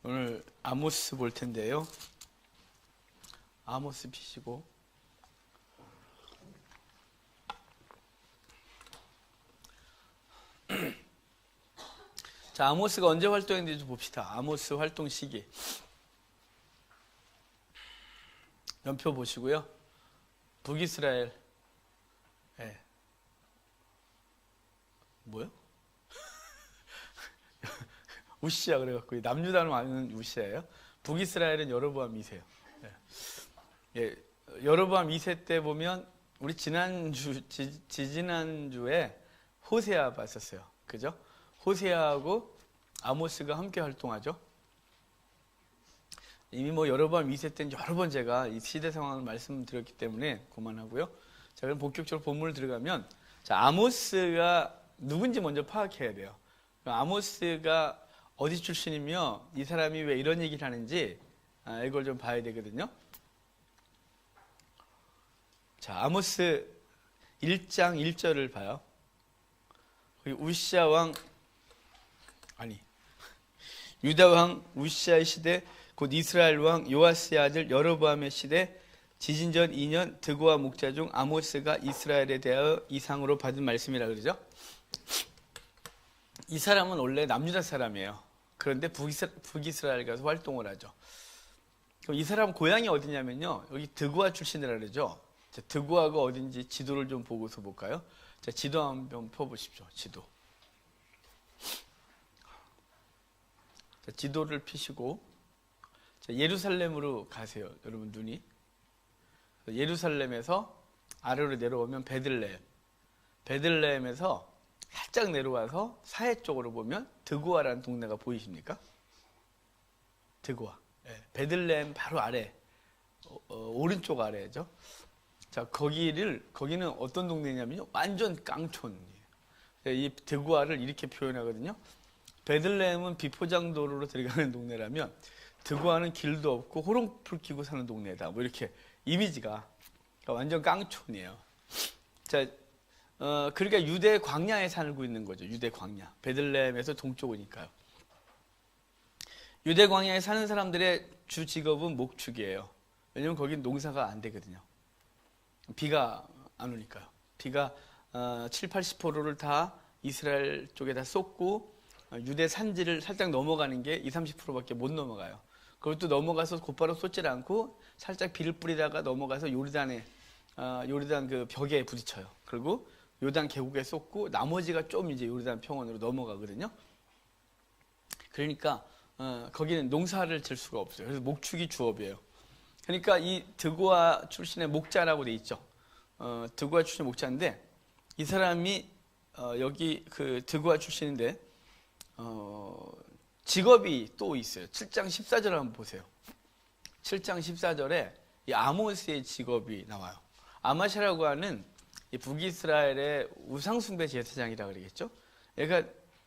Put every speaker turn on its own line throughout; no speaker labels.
오늘 아모스 볼 텐데요. 아모스 피시고 자, 아모스가 언제 활동했는지 좀 봅시다. 아모스 활동 시기 연표 보시고요. 북이스라엘 뭐요? 우시야 그래갖고 남유다는 아는 우시야예요. 북이스라엘은 여로보암 2세요. 여로보암 2세 때 보면 우리 지지난주에 호세아 봤었어요. 그죠? 호세아하고 아모스가 함께 활동하죠. 이미 뭐 여로보암 2세 때는 여러 번 제가 이 시대 상황을 말씀드렸기 때문에 그만하고요. 자, 그럼 본격적으로 본문을 들어가면 자, 아모스가 누군지 먼저 파악해야 돼요. 아모스가 어디 출신이며 이 사람이 왜 이런 얘기를 하는지 이걸 좀 봐야 되거든요. 자, 아모스 1장 1절을 봐요. 우시야 왕 유다 왕 우시야의 시대 곧 이스라엘 왕 요아스의 아들 여로보암의 시대 지진 전 2년 드고와 목자 중 아모스가 이스라엘에 대하여 이상으로 받은 말씀이라 그러죠. 이 사람은 원래 남유다 사람이에요. 그런데 북이스라엘 가서 활동을 하죠. 그럼 이 사람 고향이 어디냐면요. 여기 드고아 출신이라 그러죠. 자, 드고아가 어딘지 지도를 좀 보고서 볼까요? 자, 지도 한번 펴보십시오. 지도. 자, 지도를 펴시고 자, 예루살렘으로 가세요. 여러분 눈이. 예루살렘에서 아래로 내려오면 베들레헴에서 살짝 내려와서 사해 쪽으로 보면 드고아라는 동네가 보이십니까? 드고아. 베들레헴 바로 아래, 오른쪽 아래죠. 자, 거기는 어떤 동네냐면요, 완전 깡촌이에요. 이 드고아를 이렇게 표현하거든요. 베들레헴은 비포장도로로 들어가는 동네라면 드고아는 길도 없고 호롱불 켜고 사는 동네다. 뭐 이렇게 이미지가 완전 깡촌이에요. 자, 그러니까 유대 광야에 살고 있는 거죠. 유대 광야. 베들레헴에서 동쪽이니까요. 유대 광야에 사는 사람들의 주 직업은 목축이에요. 왜냐면 거긴 농사가 안 되거든요. 비가 안 오니까요. 비가 7, 80%를 다 이스라엘 쪽에다 쏟고 유대 산지를 살짝 넘어가는 게 20, 30%밖에 못 넘어가요. 그것도 넘어가서 곧바로 쏟질 않고 살짝 비를 뿌리다가 넘어가서 요르단 그 벽에 부딪혀요. 그리고 요단 계곡에 쏟고 나머지가 좀 이제 요르단 평원으로 넘어가거든요. 그러니까 거기는 농사를 질 수가 없어요. 그래서 목축이 주업이에요. 그러니까 이 드고아 출신의 목자라고 돼 있죠. 드고아 출신 목자인데 이 사람이 여기 그 드고아 출신인데 직업이 또 있어요. 7장 14절 한번 보세요. 7장 14절에 이 아모스의 직업이 나와요. 아마샤라고 하는 이 북이스라엘의 우상숭배 제사장이라 그러겠죠. 얘가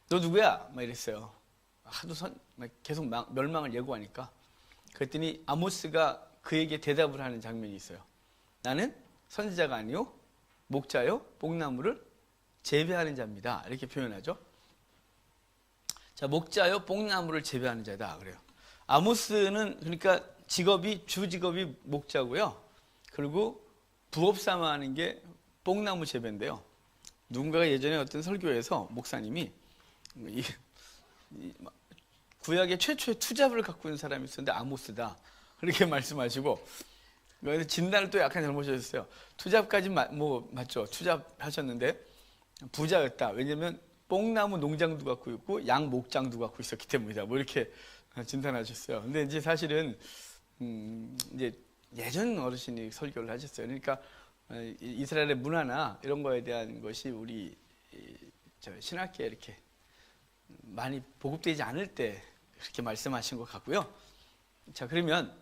너 누구야? 막 이랬어요. 하도 계속 멸망을 예고하니까. 그랬더니 아모스가 그에게 대답을 하는 장면이 있어요. 나는 선지자가 아니요 목자요 뽕나무를 재배하는 자입니다. 이렇게 표현하죠. 자, 목자요 뽕나무를 재배하는 자다 그래요. 아모스는 그러니까 주 직업이 목자고요. 그리고 부업 삼아 하는 게 뽕나무 재배인데요. 누군가가 예전에 어떤 설교에서 목사님이 구약의 최초의 투잡을 갖고 있는 사람이 있었는데 아모스다. 그렇게 말씀하시고 진단을 또 약간 잘못하셨어요. 투잡까지 맞죠. 투잡하셨는데 부자였다. 왜냐하면 뽕나무 농장도 갖고 있고 양 목장도 갖고 있었기 때문이다. 뭐 이렇게 진단하셨어요. 근데 이제 사실은 이제 예전 어르신이 설교를 하셨어요. 그러니까 이스라엘의 문화나 이런 거에 대한 것이 우리 신학계에 이렇게 많이 보급되지 않을 때 그렇게 말씀하신 것 같고요. 자, 그러면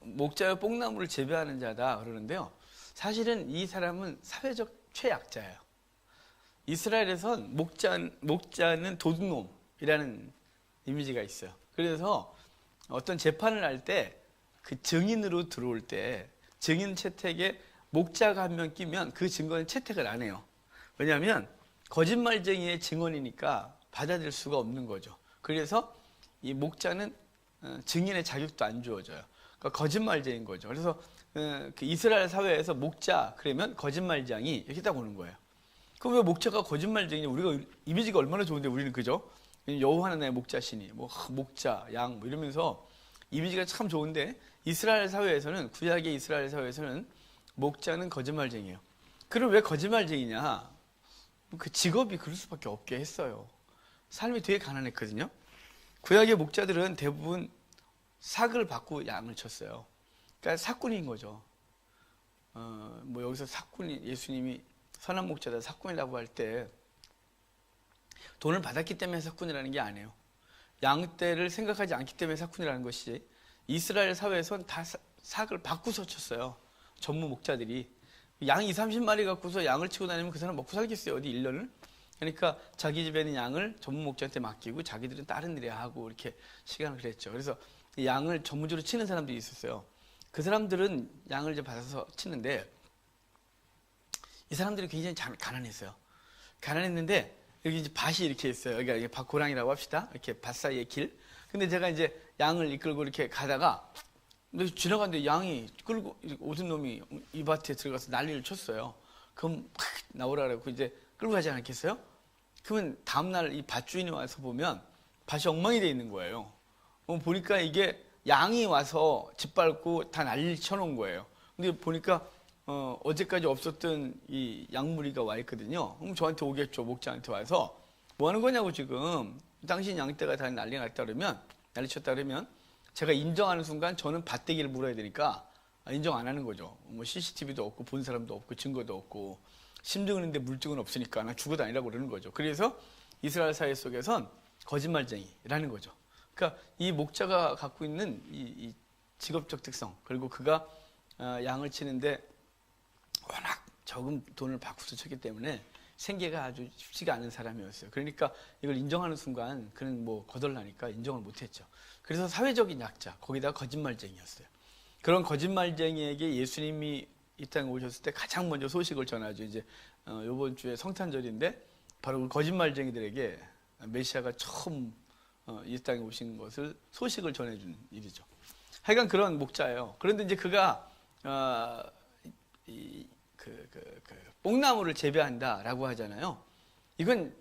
목자여 뽕나무를 재배하는 자다 그러는데요. 사실은 이 사람은 사회적 최약자예요. 이스라엘에선 목자는 도둑놈이라는 이미지가 있어요. 그래서 어떤 재판을 할 때 그 증인으로 들어올 때 증인 채택에 목자가 한 명 끼면 그 증거는 채택을 안 해요. 왜냐하면 거짓말쟁이의 증언이니까 받아들일 수가 없는 거죠. 그래서 이 목자는 증인의 자격도 안 주어져요. 그러니까 거짓말쟁인 거죠. 그래서 그 이스라엘 사회에서 목자 그러면 거짓말쟁이 이렇게 딱 오는 거예요. 그럼 왜 목자가 거짓말쟁이냐? 우리가 이미지가 얼마나 좋은데 우리는 그죠? 여호와는 나의 목자시니 뭐 목자, 양 뭐 이러면서 이미지가 참 좋은데 이스라엘 사회에서는 구약의 이스라엘 사회에서는 목자는 거짓말쟁이에요. 그럼 왜 거짓말쟁이냐? 그 직업이 그럴 수밖에 없게 했어요. 삶이 되게 가난했거든요. 구약의 목자들은 대부분 삭을 받고 양을 쳤어요. 그러니까 사꾼인 거죠. 뭐 여기서 사꾼이 예수님이 선한 목자다 사꾼이라고 할 때 돈을 받았기 때문에 사꾼이라는 게 아니에요. 양떼를 생각하지 않기 때문에 사꾼이라는 것이지 이스라엘 사회에선 다 삭을 받고서 쳤어요. 전무 목자들이. 양 20-30마리 갖고서 양을 치고 다니면 그 사람 먹고 살겠어요. 어디 1년을? 그러니까 자기 집에 있는 양을 전무 목자한테 맡기고 자기들은 다른 일에 하고 이렇게 시간을 그랬죠. 그래서 양을 전문적으로 치는 사람들이 있었어요. 그 사람들은 양을 이제 받아서 치는데 이 사람들이 굉장히 가난했어요. 가난했는데 여기 이제 밭이 이렇게 있어요. 여기가 밭 고랑이라고 합시다. 이렇게 밭 사이의 길. 근데 제가 이제 양을 이끌고 이렇게 가다가 지나갔는데 양이 끌고 오던 놈이 이 밭에 들어가서 난리를 쳤어요. 그럼 나오라 그러고 이제 끌고 가지 않겠어요? 그러면 다음날 이 밭 주인이 와서 보면 밭이 엉망이 돼 있는 거예요. 보니까 이게 양이 와서 짓밟고 다 난리를 쳐놓은 거예요. 근데 보니까 어제까지 없었던 이 양무리가 와 있거든요. 그럼 저한테 오겠죠. 목자한테 와서 뭐 하는 거냐고 지금 당신 양떼가 다 난리 났다 그러면 난리 쳤다 그러면 제가 인정하는 순간 저는 밭대기를 물어야 되니까 인정 안 하는 거죠. 뭐 CCTV도 없고 본 사람도 없고 증거도 없고 심증은 있는데 물증은 없으니까 나 죽어도 아니라고 그러는 거죠. 그래서 이스라엘 사회 속에선 거짓말쟁이라는 거죠. 그러니까 이 목자가 갖고 있는 이 직업적 특성 그리고 그가 양을 치는데 워낙 적은 돈을 받고서 쳤기 때문에 생계가 아주 쉽지가 않은 사람이었어요. 그러니까 이걸 인정하는 순간 그는 뭐 거덜나니까 인정을 못했죠. 그래서 사회적인 약자 거기다가 거짓말쟁이였어요. 그런 거짓말쟁이에게 예수님이 이 땅에 오셨을 때 가장 먼저 소식을 전하죠. 이제 이번 주에 성탄절인데 바로 그 거짓말쟁이들에게 메시아가 처음 이 땅에 오신 것을 소식을 전해주는 일이죠. 하여간 그런 목자예요. 그런데 이제 그가 뽕나무를 재배한다라고 하잖아요. 이건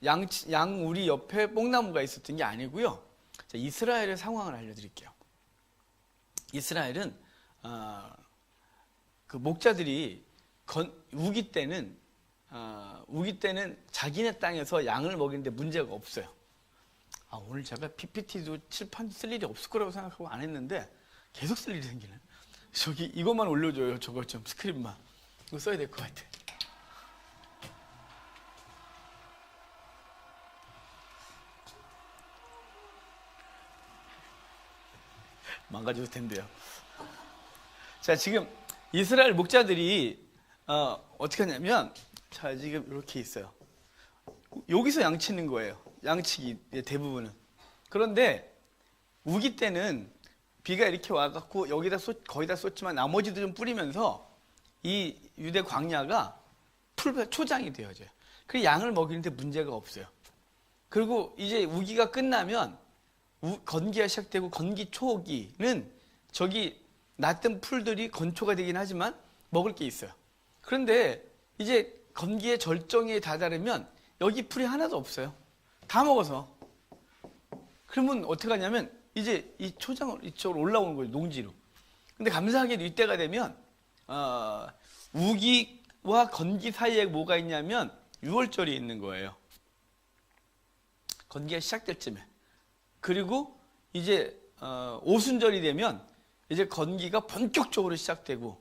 양 우리 옆에 뽕나무가 있었던 게 아니고요. 자, 이스라엘의 상황을 알려드릴게요. 이스라엘은 그 목자들이 우기 때는 자기네 땅에서 양을 먹이는데 문제가 없어요. 오늘 제가 PPT도 칠판 쓸 일이 없을 거라고 생각하고 안 했는데 계속 쓸 일이 생기네. 저기 이것만 올려줘요. 저거 좀 스크립만. 이거 써야 될 것 같아. 망가질 텐데요. 자, 지금 이스라엘 목자들이 어떻게 하냐면 자, 지금 이렇게 있어요. 여기서 양치는 거예요. 양치기 대부분은. 그런데 우기 때는 비가 이렇게 와갖고 여기다 거기다 쏟지만 나머지도 좀 뿌리면서 이 유대 광야가 초장이 되어져요. 그 양을 먹이는데 문제가 없어요. 그리고 이제 우기가 끝나면 건기가 시작되고 건기 초기는 저기 낫던 풀들이 건초가 되긴 하지만 먹을 게 있어요. 그런데 이제 건기의 절정에 다다르면 여기 풀이 하나도 없어요. 다 먹어서. 그러면 어떻게 하냐면 이제 이 초장을 이쪽으로 올라오는 거예요. 농지로. 근데 감사하게도 이때가 되면 우기와 건기 사이에 뭐가 있냐면 6월절이 있는 거예요. 건기가 시작될 쯤에. 그리고 이제 오순절이 되면 이제 건기가 본격적으로 시작되고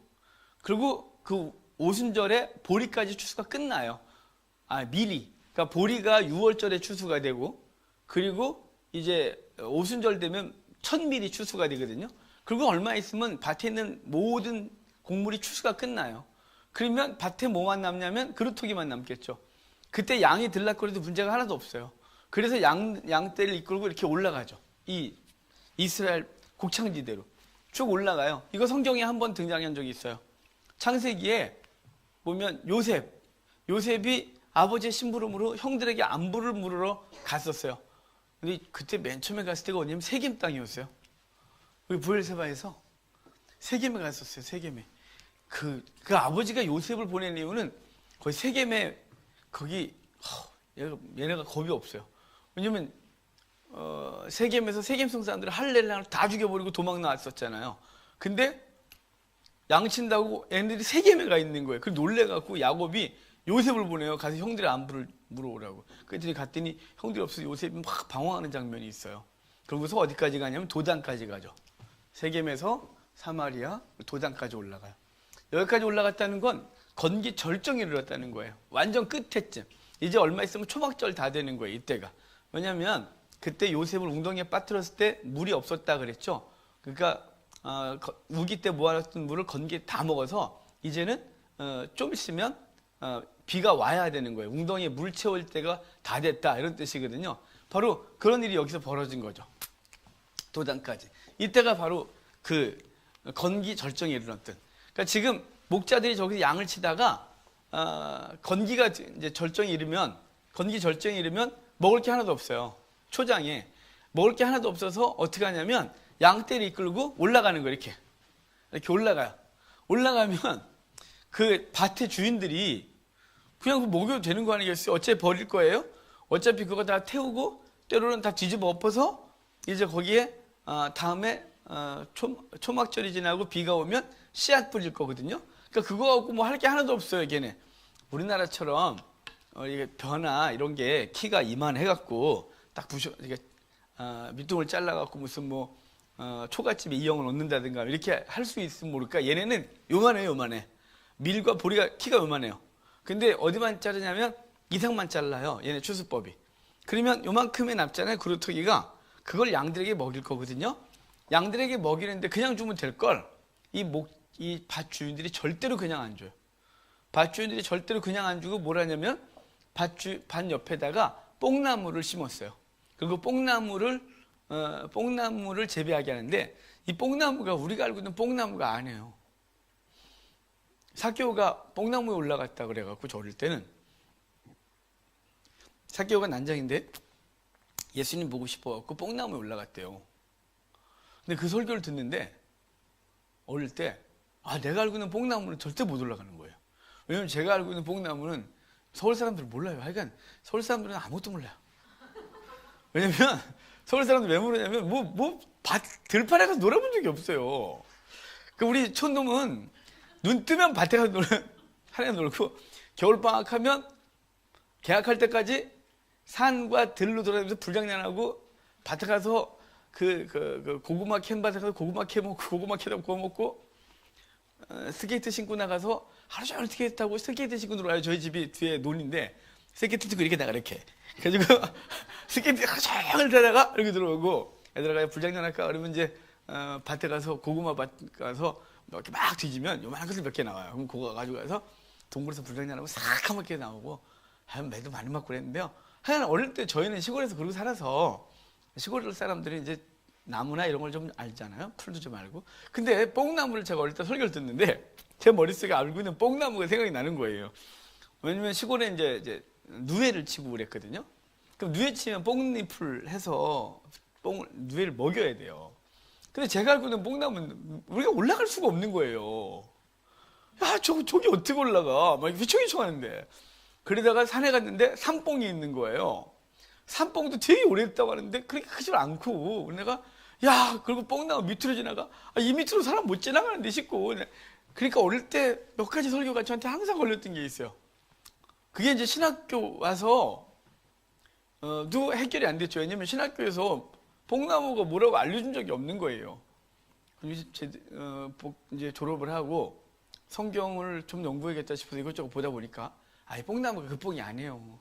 그리고 그 오순절에 보리까지 추수가 끝나요. 미리. 그러니까 보리가 6월절에 추수가 되고 그리고 이제 오순절 되면 1000미리 추수가 되거든요. 그리고 얼마 있으면 밭에 있는 모든 곡물이 추수가 끝나요. 그러면 밭에 뭐만 남냐면 그루터기만 남겠죠. 그때 양이 들락거려도 문제가 하나도 없어요. 그래서 양떼를 이끌고 이렇게 올라가죠. 이 이스라엘 곡창지대로 쭉 올라가요. 이거 성경에 한번 등장한 적이 있어요. 창세기에 보면 요셉이 아버지의 심부름으로 형들에게 안부를 물으러 갔었어요. 근데 그때 맨 처음에 갔을 때가 어디냐면 세겜 땅이었어요. 우리 부엘세바에서 세겜에 갔었어요. 세겜에. 그 아버지가 요셉을 보낸 이유는 거의 세겜에 거기 얘네가 겁이 없어요. 왜냐면 세겜에서 세겜성 사람들을 할례를 다 죽여버리고 도망 나왔었잖아요. 근데 양친다고 애들이 세겜에 가 있는 거예요. 그래서 놀래갖고 야곱이 요셉을 보내요. 가서 형들의 안부를 물어오라고. 그랬더니 갔더니 형들이 없어서 요셉이 막 방황하는 장면이 있어요. 그러고서 어디까지 가냐면 도단까지 가죠. 세겜에서 사마리아 도단까지 올라가요. 여기까지 올라갔다는 건 건기 절정에 이르렀다는 거예요. 완전 끝에쯤. 이제 얼마 있으면 초막절 다 되는 거예요. 이때가. 왜냐하면 그때 요셉을 웅덩이에 빠뜨렸을 때 물이 없었다 그랬죠. 그러니까 우기 때 모아놨던 물을 건기에 다 먹어서 이제는 좀 있으면 비가 와야 되는 거예요. 웅덩이에 물 채울 때가 다 됐다 이런 뜻이거든요. 바로 그런 일이 여기서 벌어진 거죠. 도단까지. 이때가 바로 그 건기 절정에 이르렀던. 그러니까 지금 목자들이 저기서 양을 치다가 건기가 이제 절정에 이르면 먹을 게 하나도 없어요. 초장에 먹을 게 하나도 없어서 어떻게 하냐면 양떼를 이끌고 올라가는 거예요. 이렇게 올라가요. 올라가면 그 밭의 주인들이 그냥 먹여도 되는 거 아니겠어요? 어차피 버릴 거예요. 어차피 그거 다 태우고 때로는 다 뒤집어 엎어서 이제 거기에 다음에 초막절이 지나고 비가 오면 씨앗 뿌릴 거거든요. 그러니까 그거 갖고 뭐 할 게 하나도 없어요. 걔네. 우리나라처럼 이게 벼나 이런 게 키가 이만해갖고 딱 부셔 이게 밑둥을 잘라갖고 무슨 뭐 초가집에 이형을 얻는다든가 이렇게 할 수 있으면 모를까. 얘네는 요만해. 밀과 보리가 키가 요만해요. 근데 어디만 자르냐면 이상만 잘라요. 얘네 추수법이. 그러면 요만큼의 남잖아요. 그루터기가. 그걸 양들에게 먹일 거거든요. 양들에게 먹이는데 그냥 주면 될 걸 이 밭 주인들이 절대로 그냥 안 줘요. 밭 주인들이 절대로 그냥 안 주고 뭘 하냐면 밭 옆에다가 뽕나무를 심었어요. 그리고 뽕나무를 재배하게 하는데 이 뽕나무가 우리가 알고 있는 뽕나무가 아니에요. 사개오가 뽕나무에 올라갔다 그래갖고 저 어릴 때는 사개오가 난장인데 예수님 보고 싶어갖고 뽕나무에 올라갔대요. 근데 그 설교를 듣는데 어릴 때 내가 알고 있는 뽕나무는 절대 못 올라가는 거예요. 왜냐면 제가 알고 있는 뽕나무는 서울 사람들은 몰라요. 하여간 서울 사람들은 아무것도 몰라요. 왜냐면 서울 사람들 왜 모르냐면 들판에 가서 놀아본 적이 없어요. 그 우리 촌놈은 눈 뜨면 밭에 가서 하나 놀고 겨울방학하면 개학할 때까지 산과 들로 돌아다니면서 불장난하고 밭에 가서 그 고구마 캔 밭에 가서 고구마 캐 먹고 고구마 캐다 구워 먹고 스케이트 신고 나가서 하루 종일 스케이트 타고 스케이트 신고 놀아요. 저희 집이 뒤에 논인데 스케이트 신고 이렇게 나가 이렇게. 그래가지고 스케이트 하루 종일 타다가 이렇게 들어오고 애들아가 불장난할까 그러면 이제 밭에 가서 고구마 밭 가서 이렇게 막 뒤지면 요만한 것을 몇 개 나와요. 그럼 그거 가지고 가서 동굴에서 불장난하고 싹 한 바퀴 나오고 매도 많이 맞고 그랬는데요. 하여간 어릴 때 저희는 시골에서 그러고 살아서 시골 사람들이 이제 나무나 이런 걸 좀 알잖아요. 풀도 좀 알고. 근데 뽕나무를 제가 어릴 때 설교를 듣는데 제 머릿속에 알고 있는 뽕나무가 생각이 나는 거예요. 왜냐면 시골에 이제 누에를 치고 그랬거든요. 그럼 누에 치면 뽕잎을 해서 누에를 먹여야 돼요. 근데 제가 알고 있는 뽕나무는 우리가 올라갈 수가 없는 거예요. 야, 저기 어떻게 올라가? 막 휘청휘청 하는데. 그러다가 산에 갔는데 산뽕이 있는 거예요. 산뽕도 되게 오래됐다고 하는데 그렇게 크지 않고 내가 그리고 뽕나무 밑으로 지나가 이 밑으로 사람 못 지나가는데 싶고 그러니까 어릴 때 몇 가지 설교가 저한테 항상 걸렸던 게 있어요. 그게 이제 신학교 와서 도 해결이 안 됐죠. 왜냐면 신학교에서 뽕나무가 뭐라고 알려준 적이 없는 거예요. 이제 졸업을 하고 성경을 좀 연구해야겠다 싶어서 이것저것 보다 보니까 이 뽕나무가 그 뽕이 아니에요.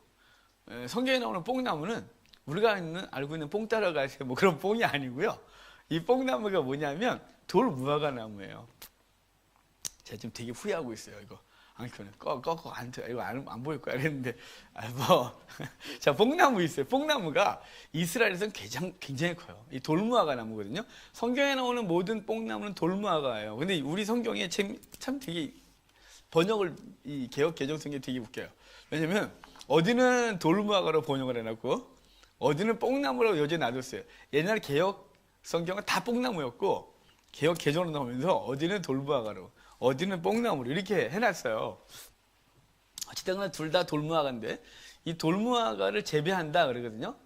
성경에 나오는 뽕나무는 우리가 알고 있는 뽕 따라가세요 뭐 그런 뽕이 아니고요. 이 뽕나무가 뭐냐면 돌무화과 나무예요. 제가 지금 되게 후회하고 있어요. 이거 꺾어 안 돼. 이거 안 보일 거야 그랬는데 자, 뽕나무 있어요. 뽕나무가 이스라엘에서는 굉장히 커요. 이 돌무화과 나무거든요. 성경에 나오는 모든 뽕나무는 돌무화과예요. 근데 우리 성경에 참 되게 번역을 이 개역 개정성이 되게 웃겨요. 왜냐면 어디는 돌무화과로 번역을 해놨고 어디는 뽕나무라고 여전히 놔뒀어요. 옛날 개혁 성경은 다 뽕나무였고 개혁 개정으로 나오면서 어디는 돌무화과로 어디는 뽕나무로 이렇게 해놨어요. 어쨌든 둘 다 돌무화과인데 이 돌무화과를 재배한다 그러거든요.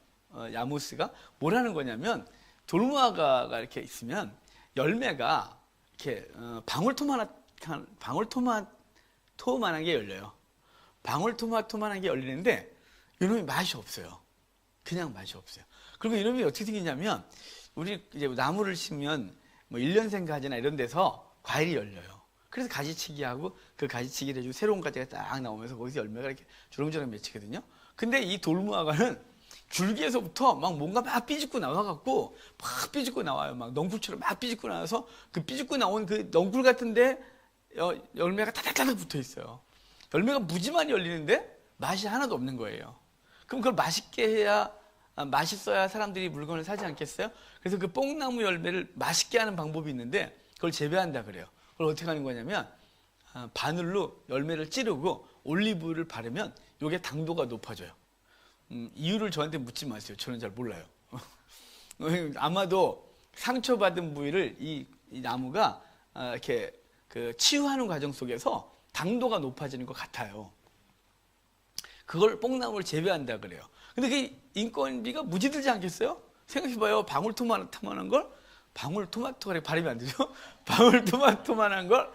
야모스가 뭘 하는 거냐면 돌무화과가 이렇게 있으면 열매가 이렇게 방울토마토만한 게 열려요. 방울토마토만한 게 열리는데 이놈이 맛이 없어요. 그냥 맛이 없어요. 그리고 이놈이 어떻게 생기냐면 우리 이제 나무를 심으면 뭐 1년생 가지나 이런 데서 과일이 열려요. 그래서 가지치기하고 그 가지치기를 해주고 새로운 가지가 딱 나오면서 거기서 열매가 이렇게 주렁주렁 맺히거든요. 근데 이 돌무화과는 줄기에서부터 막 뭔가 막 삐집고 나와갖고 막 삐집고 나와요. 막 넝쿨처럼 막 삐집고 나와서 그 삐집고 나온 그 넝쿨 같은데 열매가 타닥타닥 붙어 있어요. 열매가 무지 많이 열리는데 맛이 하나도 없는 거예요. 그럼 그걸 맛있게 해야 맛있어야 사람들이 물건을 사지 않겠어요? 그래서 그 뽕나무 열매를 맛있게 하는 방법이 있는데 그걸 재배한다 그래요. 그걸 어떻게 하는 거냐면 바늘로 열매를 찌르고 올리브를 바르면 이게 당도가 높아져요. 이유를 저한테 묻지 마세요. 저는 잘 몰라요. 아마도 상처받은 부위를 이 나무가 이렇게 그 치유하는 과정 속에서 당도가 높아지는 것 같아요. 그걸 뽕나무를 재배한다 그래요. 근데 그 인건비가 무지 들지 않겠어요? 생각해봐요. 방울토마토만한 걸 방울토마토가 발음이 안 되죠? 방울토마토만한 걸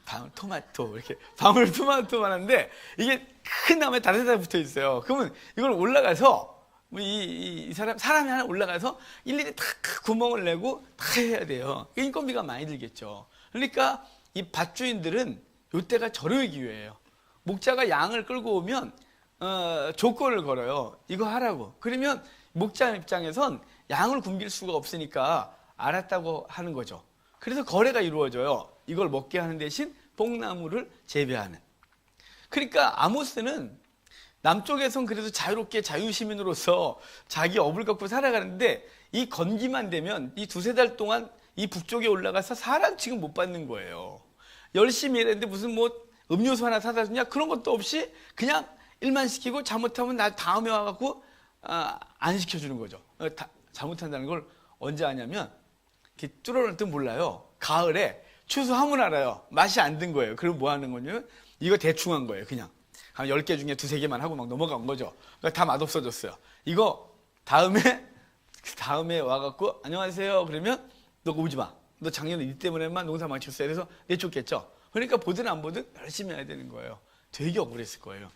방울토마토 이렇게 방울토마토만한데 이게 큰 나무에 다다다 붙어 있어요. 그러면 이걸 올라가서 이 사람이 하나 올라가서 일일이 다 구멍을 내고 다 해야 돼요. 인건비가 많이 들겠죠. 그러니까 이 밭주인들은 이때가 절호의 기회예요. 목자가 양을 끌고 오면 조건을 걸어요. 이거 하라고. 그러면 목자 입장에선 양을 굶길 수가 없으니까 알았다고 하는 거죠. 그래서 거래가 이루어져요. 이걸 먹게 하는 대신 뽕나무를 재배하는. 그러니까 아모스는 남쪽에선 그래도 자유롭게 자유시민으로서 자기 업을 갖고 살아가는데 이 건기만 되면 이 두세 달 동안 이 북쪽에 올라가서 사람 취급 못 받는 거예요. 열심히 일했는데 무슨 뭐 음료수 하나 사다 주냐 그런 것도 없이 그냥 일만 시키고 잘못하면 나 다음에 와갖고 안 시켜주는 거죠. 잘못한다는 걸 언제 아냐면 이렇게 뚫어놓을 때 몰라요. 가을에 추수하면 알아요. 맛이 안 든 거예요. 그럼 뭐 하는 거냐면 이거 대충 한 거예요. 그냥 한 10개 중에 두세 개만 하고 막 넘어간 거죠. 그러니까 다 맛없어졌어요. 이거 다음에 와갖고 안녕하세요 그러면 너 오지 마. 너 작년에 이 때문에만 농사 망쳤어요. 그래서 내쫓겠죠. 그러니까 보든 안 보든 열심히 해야 되는 거예요. 되게 억울했을 거예요.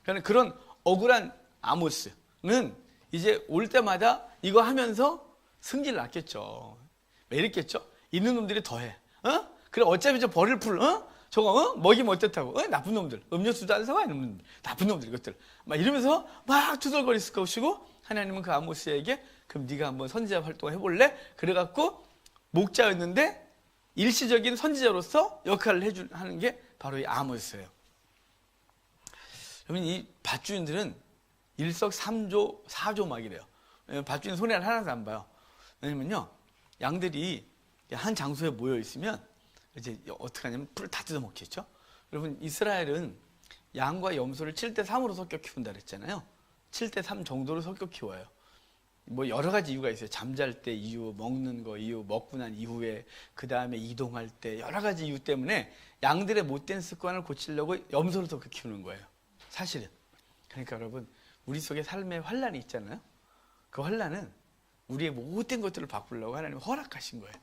그러니까 그런 억울한 아모스는 이제 올 때마다 이거 하면서 승질 났겠죠. 왜 이랬겠죠? 있는 놈들이 더해. 그래 어차피 저 벌을 저거 먹이면 어떻다고? 나쁜 놈들. 음료수도 안 사와 있는 놈들. 나쁜 놈들 이것들. 막 이러면서 막 투덜거렸을 것이고 하나님은 그 아모스에게 그럼 네가 한번 선지자 활동을 해볼래? 그래갖고 목자였는데 일시적인 선지자로서 역할을 하는 게 바로 이 아모스예요. 그러면 이 밭주인들은 일석삼조 사조막이래요. 밭주인 손해를 하나도 안 봐요. 왜냐면요, 양들이 한 장소에 모여 있으면 이제 어떻게 하냐면 풀을 다 뜯어 먹겠죠. 여러분 이스라엘은 양과 염소를 7대3으로 섞여 키운다 그랬잖아요. 7대3 정도로 섞여 키워요. 뭐 여러 가지 이유가 있어요. 잠잘 때 이유, 먹는 거 이유, 먹고 난 이후에 그 다음에 이동할 때 여러 가지 이유 때문에 양들의 못된 습관을 고치려고 염소를 섞여 키우는 거예요. 사실은. 그러니까 여러분 우리 속에 삶의 환란이 있잖아요. 그 환란은 우리의 못된 것들을 바꾸려고 하나님 허락하신 거예요.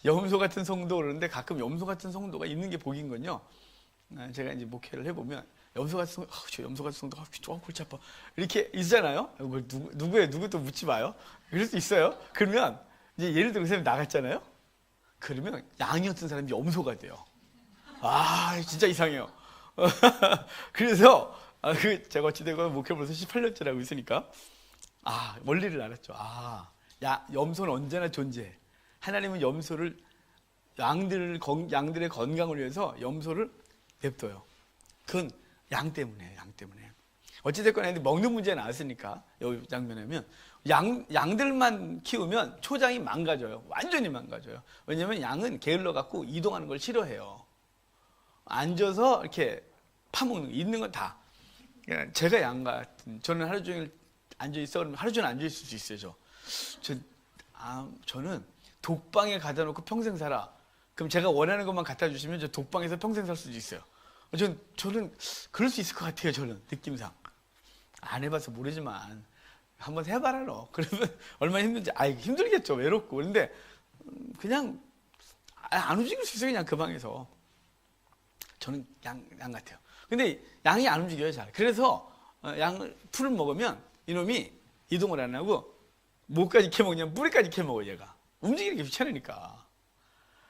염소 같은 성도 그러는데 가끔 염소 같은 성도가 있는 게 복인 건요. 제가 이제 목회를 해보면 염소 같은 성도, 저 염소 같은 성도 조금 골치 아파 이렇게 있잖아요. 누구예요? 누구도 묻지 마요. 그럴 수 있어요. 그러면 이제 예를 들어 그 사람이 나갔잖아요. 그러면 양이었던 사람이 염소가 돼요. 진짜 이상해요. 그래서 제가 어찌되건 목회 벌써 18년째라고 하고 있으니까 원리를 알았죠. 염소는 언제나 존재해. 하나님은 염소를 양들의 건강을 위해서 염소를 냅둬요. 그건 양 때문에. 어찌됐거나 먹는 문제 나왔으니까 여기 장면하면 양들만 키우면 초장이 망가져요. 완전히 망가져요. 왜냐하면 양은 게을러 갖고 이동하는 걸 싫어해요. 앉아서 이렇게 파먹는 거 있는 건 다. 제가 양 같은 저는 하루 종일 앉아 있어? 그러면 하루 종일 앉아 있을 수 있어요. 저는 독방에 가다 놓고 평생 살아. 그럼 제가 원하는 것만 갖다 주시면 저 독방에서 평생 살 수도 있어요. 저는 그럴 수 있을 것 같아요. 저는 느낌상 안 해봐서 모르지만 한번 해봐라 너. 그러면 얼마나 힘든지. 힘들겠죠. 외롭고. 그런데 그냥 안 움직일 수 있어요. 그냥 그 방에서. 저는 양 같아요. 근데 양이 안 움직여요. 잘. 그래서 풀을 먹으면 이놈이 이동을 안 하고 뭐까지 캐먹냐면 뿌리까지 캐먹어요. 얘가 움직이는 게 귀찮으니까.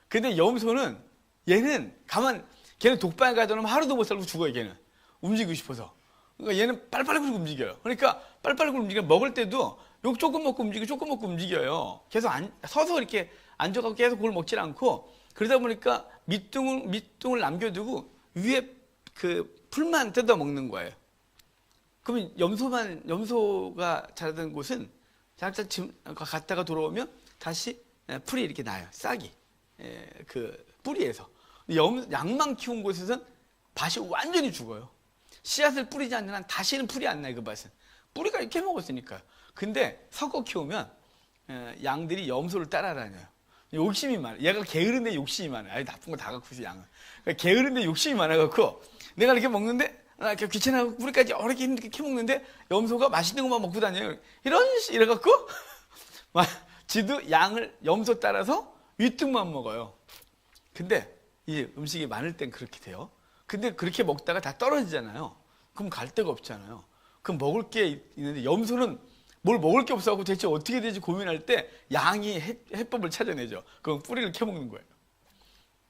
근데 염소는 얘는 걔는 독방에 가다 놓으면 하루도 못 살고 죽어요. 걔는 움직이고 싶어서. 그러니까 얘는 빨빨 굴고 움직여요. 그러니까 빨빨 굴고 움직여. 먹을 때도 요 조금 먹고 움직이고 조금 먹고 움직여요. 계속 서서 이렇게 앉아가지고 계속 그걸 먹질 않고, 그러다 보니까 밑둥을 남겨두고 위에 그 풀만 뜯어 먹는 거예요. 그러면 염소가 자라던 곳은 잠깐 갔다가 돌아오면 다시 풀이 이렇게 나요. 싹이. 그 뿌리에서. 양만 키운 곳에서는 밭이 완전히 죽어요. 씨앗을 뿌리지 않는 한 다시는 풀이 안 나요. 그 밭은 뿌리가 이렇게 먹었으니까요. 근데 섞어 키우면 양들이 염소를 따라다녀요. 욕심이 많아. 얘가 게으른데 욕심이 많아. 나쁜 거 다 갖고 있어. 양은 그러니까 게으른데 욕심이 많아갖고 내가 이렇게 먹는데 이렇게 귀찮아갖고 뿌리까지 어렵게 힘들게 캐먹는데 염소가 맛있는 것만 먹고 다녀요. 이래갖고 지도 염소 따라서 윗등만 먹어요. 근데 이 음식이 많을 땐 그렇게 돼요. 근데 그렇게 먹다가 다 떨어지잖아요. 그럼 갈 데가 없잖아요. 그럼 먹을 게 있는데 염소는 뭘 먹을 게 없어갖고 대체 어떻게 되지 고민할 때 양이 해법을 찾아내죠. 그럼 뿌리를 캐먹는 거예요.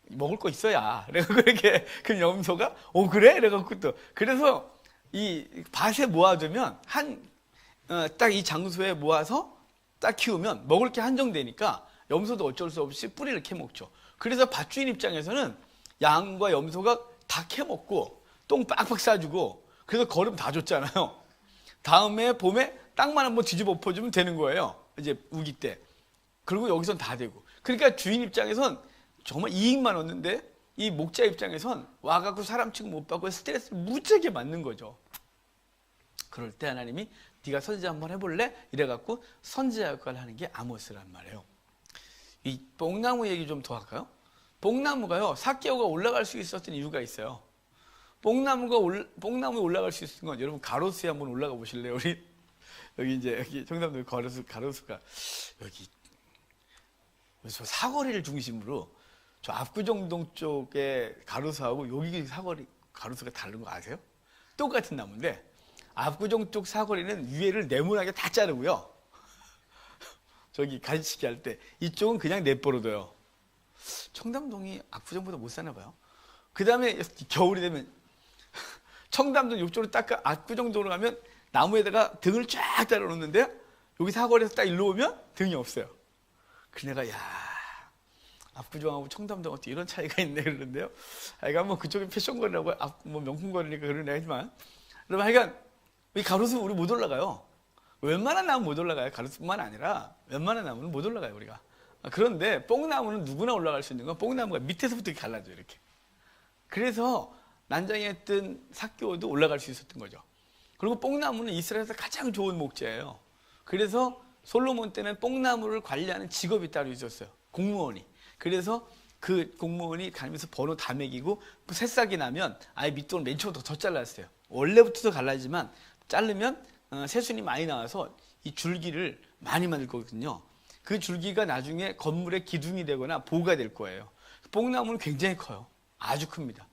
먹을 거 있어야. 그래갖고 이렇게 그럼 염소가 그래? 이래갖고 또 그래서 이 밭에 모아두면 딱 이 장소에 모아서 딱 키우면 먹을 게 한정되니까 염소도 어쩔 수 없이 뿌리를 캐먹죠. 그래서 밭주인 입장에서는 양과 염소가 다 캐먹고 똥 빡빡 싸주고 그래서 거름 다 줬잖아요. 다음에 봄에 땅만 한번 뒤집어 엎어주면 되는 거예요. 이제 우기 때. 그리고 여기선 다 되고. 그러니까 주인 입장에선 정말 이익만 얻는데 이 목자 입장에선 와갖고 사람 취급 못 받고 스트레스를 무지하게 받는 거죠. 그럴 때 하나님이 네가 선지자 한번 해볼래? 이래갖고 선지자 역할을 하는 게 아모스란 말이에요. 이 뽕나무 얘기 좀 더 할까요? 뽕나무가요, 삭개오가 올라갈 수 있었던 이유가 있어요. 뽕나무에 올라갈 수 있었던 건, 여러분 가로수에 한번 올라가 보실래요? 여기 청담동 가로수가 여기 사거리를 중심으로 저 압구정동 쪽에 가로수하고 여기 가로수가 다른 거 아세요? 똑같은 나무인데 압구정 쪽 사거리는 위에를 네모나게 다 자르고요. 저기 간식이 할 때 이쪽은 그냥 내버려둬요. 청담동이 압구정보다 못 사나 봐요. 그 다음에 겨울이 되면 청담동 이쪽으로 딱 압구정동으로 가면 나무에다가 등을 쫙 달아놓는데 여기 사거리에서 딱 일로 오면 등이 없어요. 그래서 내가 압구정하고 청담동 어떻게 이런 차이가 있네 그러는데요. 하여간 뭐 그쪽은 패션거리라고 뭐 명품거리니까 그러네 하지만 그러면 하여간 이 가로수 우리 못 올라가요. 웬만한 나무는 못 올라가요. 가로수뿐만 아니라 웬만한 나무는 못 올라가요 우리가. 그런데 뽕나무는 누구나 올라갈 수 있는 건 뽕나무가 밑에서부터 갈라져요 이렇게. 그래서 난장했던 삭개오도 올라갈 수 있었던 거죠. 그리고 뽕나무는 이스라엘에서 가장 좋은 목재예요. 그래서 솔로몬 때는 뽕나무를 관리하는 직업이 따로 있었어요. 공무원이. 그래서 그 공무원이 가면서 번호 다 매기고 새싹이 나면 아예 밑동을 맨 처음부터 더 잘랐어요. 원래부터도 갈라지만 자르면 새순이 많이 나와서 이 줄기를 많이 만들 거거든요. 그 줄기가 나중에 건물의 기둥이 되거나 보가 될 거예요. 뽕나무는 굉장히 커요. 아주 큽니다.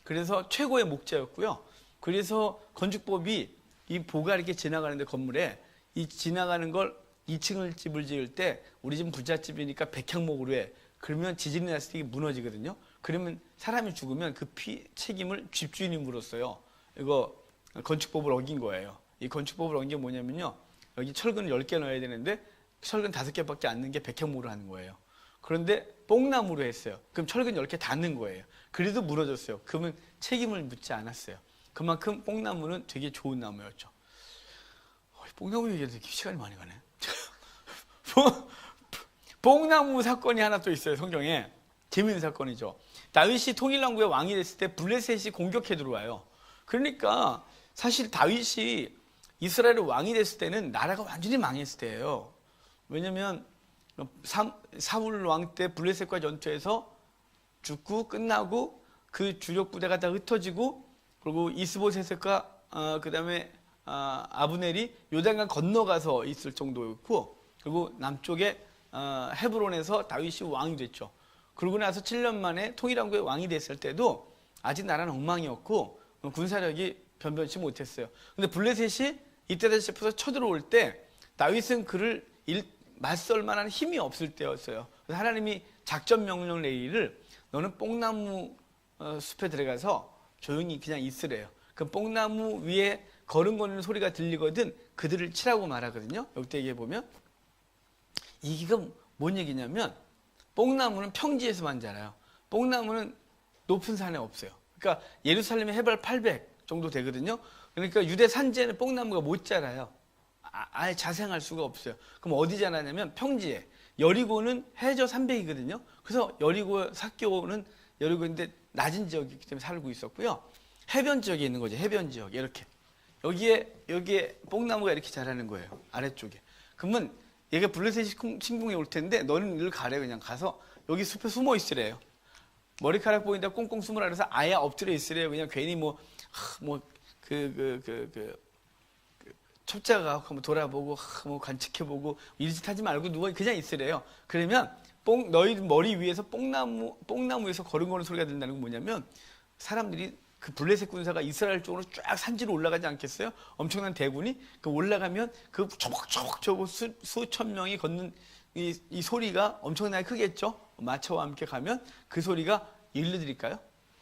그래서 최고의 목재였고요. 그래서 건축법이 이 보가 이렇게 지나가는데 건물에 이 지나가는 걸 2층을 집을 지을 때 우리 집 부잣집이니까 백향목으로 해. 그러면 지진이 났을 때 이게 무너지거든요. 그러면 사람이 죽으면 그 책임을 집주인이 물었어요. 이거 건축법을 어긴 거예요. 이 건축법을 어긴 게 뭐냐면요. 여기 철근을 10개 넣어야 되는데 철근 5개밖에 안 넣은 게 백향목으로 하는 거예요. 그런데 뽕나무로 했어요. 그럼 철근 10개 다 넣은 거예요. 그래도 무너졌어요. 그러면 책임을 묻지 않았어요. 그만큼 뽕나무는 되게 좋은 나무였죠. 뽕나무 얘기해도 시간이 많이 가네. 뽕나무 사건이 하나 또 있어요. 성경에. 재미있는 사건이죠. 다윗이 통일왕국의 왕이 됐을 때 블레셋이 공격해 들어와요. 그러니까 사실 다윗이 이스라엘이 왕이 됐을 때는 나라가 완전히 망했을 때예요. 왜냐면 사울 왕 때 블레셋과 전투에서 죽고 끝나고 그 주력 부대가 다 흩어지고 그리고 이스보셋과 그다음에 아브넬이 요단강 건너가서 있을 정도였고 그리고 남쪽에 헤브론에서 다윗이 왕이 됐죠. 그러고 나서 7년 만에 통일왕국의 왕이 됐을 때도 아직 나라는 엉망이었고 군사력이 변변치 못했어요. 근데 블레셋이 이때다 싶어서 쳐들어올 때 다윗은 그를 맞설 만한 힘이 없을 때였어요. 그래서 하나님이 작전 명령을 내리기를 너는 뽕나무 숲에 들어가서 조용히 그냥 있으래요. 그 뽕나무 위에 걸음거리는 소리가 들리거든 그들을 치라고 말하거든요. 역대기에 보면 이게 뭔 얘기냐면 뽕나무는 평지에서만 자라요. 뽕나무는 높은 산에 없어요. 그러니까 예루살렘의 해발 800 정도 되거든요. 그러니까 유대 산지에는 뽕나무가 못 자라요. 아예 자생할 수가 없어요. 그럼 어디 자라냐면 평지에. 여리고는 해저 300이거든요. 그래서 여리고 삭교는 여리고인데 낮은 지역이기 때문에 살고 있었고요. 해변 지역에 있는 거죠. 해변 지역 이렇게. 여기에 뽕나무가 이렇게 자라는 거예요. 아래쪽에. 그러면 얘가 블레셋이 침공해 올 텐데 너는 이리로 가래. 그냥 가서 여기 숲에 숨어 있으래요. 머리카락 보인다 꽁꽁 숨으라 그래서 아예 엎드려 있으래요. 그냥 괜히 첩자가 한번 돌아보고 관측해보고 이리짓 하지 말고 누워 그냥 있으래요. 그러면 너희 머리 위에서 뽕나무에서 걸음거리는 소리가 들린다는 건 뭐냐면 사람들이 그 블레셋 군사가 이스라엘 쪽으로 쫙 산지로 올라가지 않겠어요? 엄청난 대군이 그 올라가면 그 초복초복 수천 명이 걷는 이 소리가 엄청나게 크겠죠? 마차와 함께 가면 그 소리가 일로 들릴까요?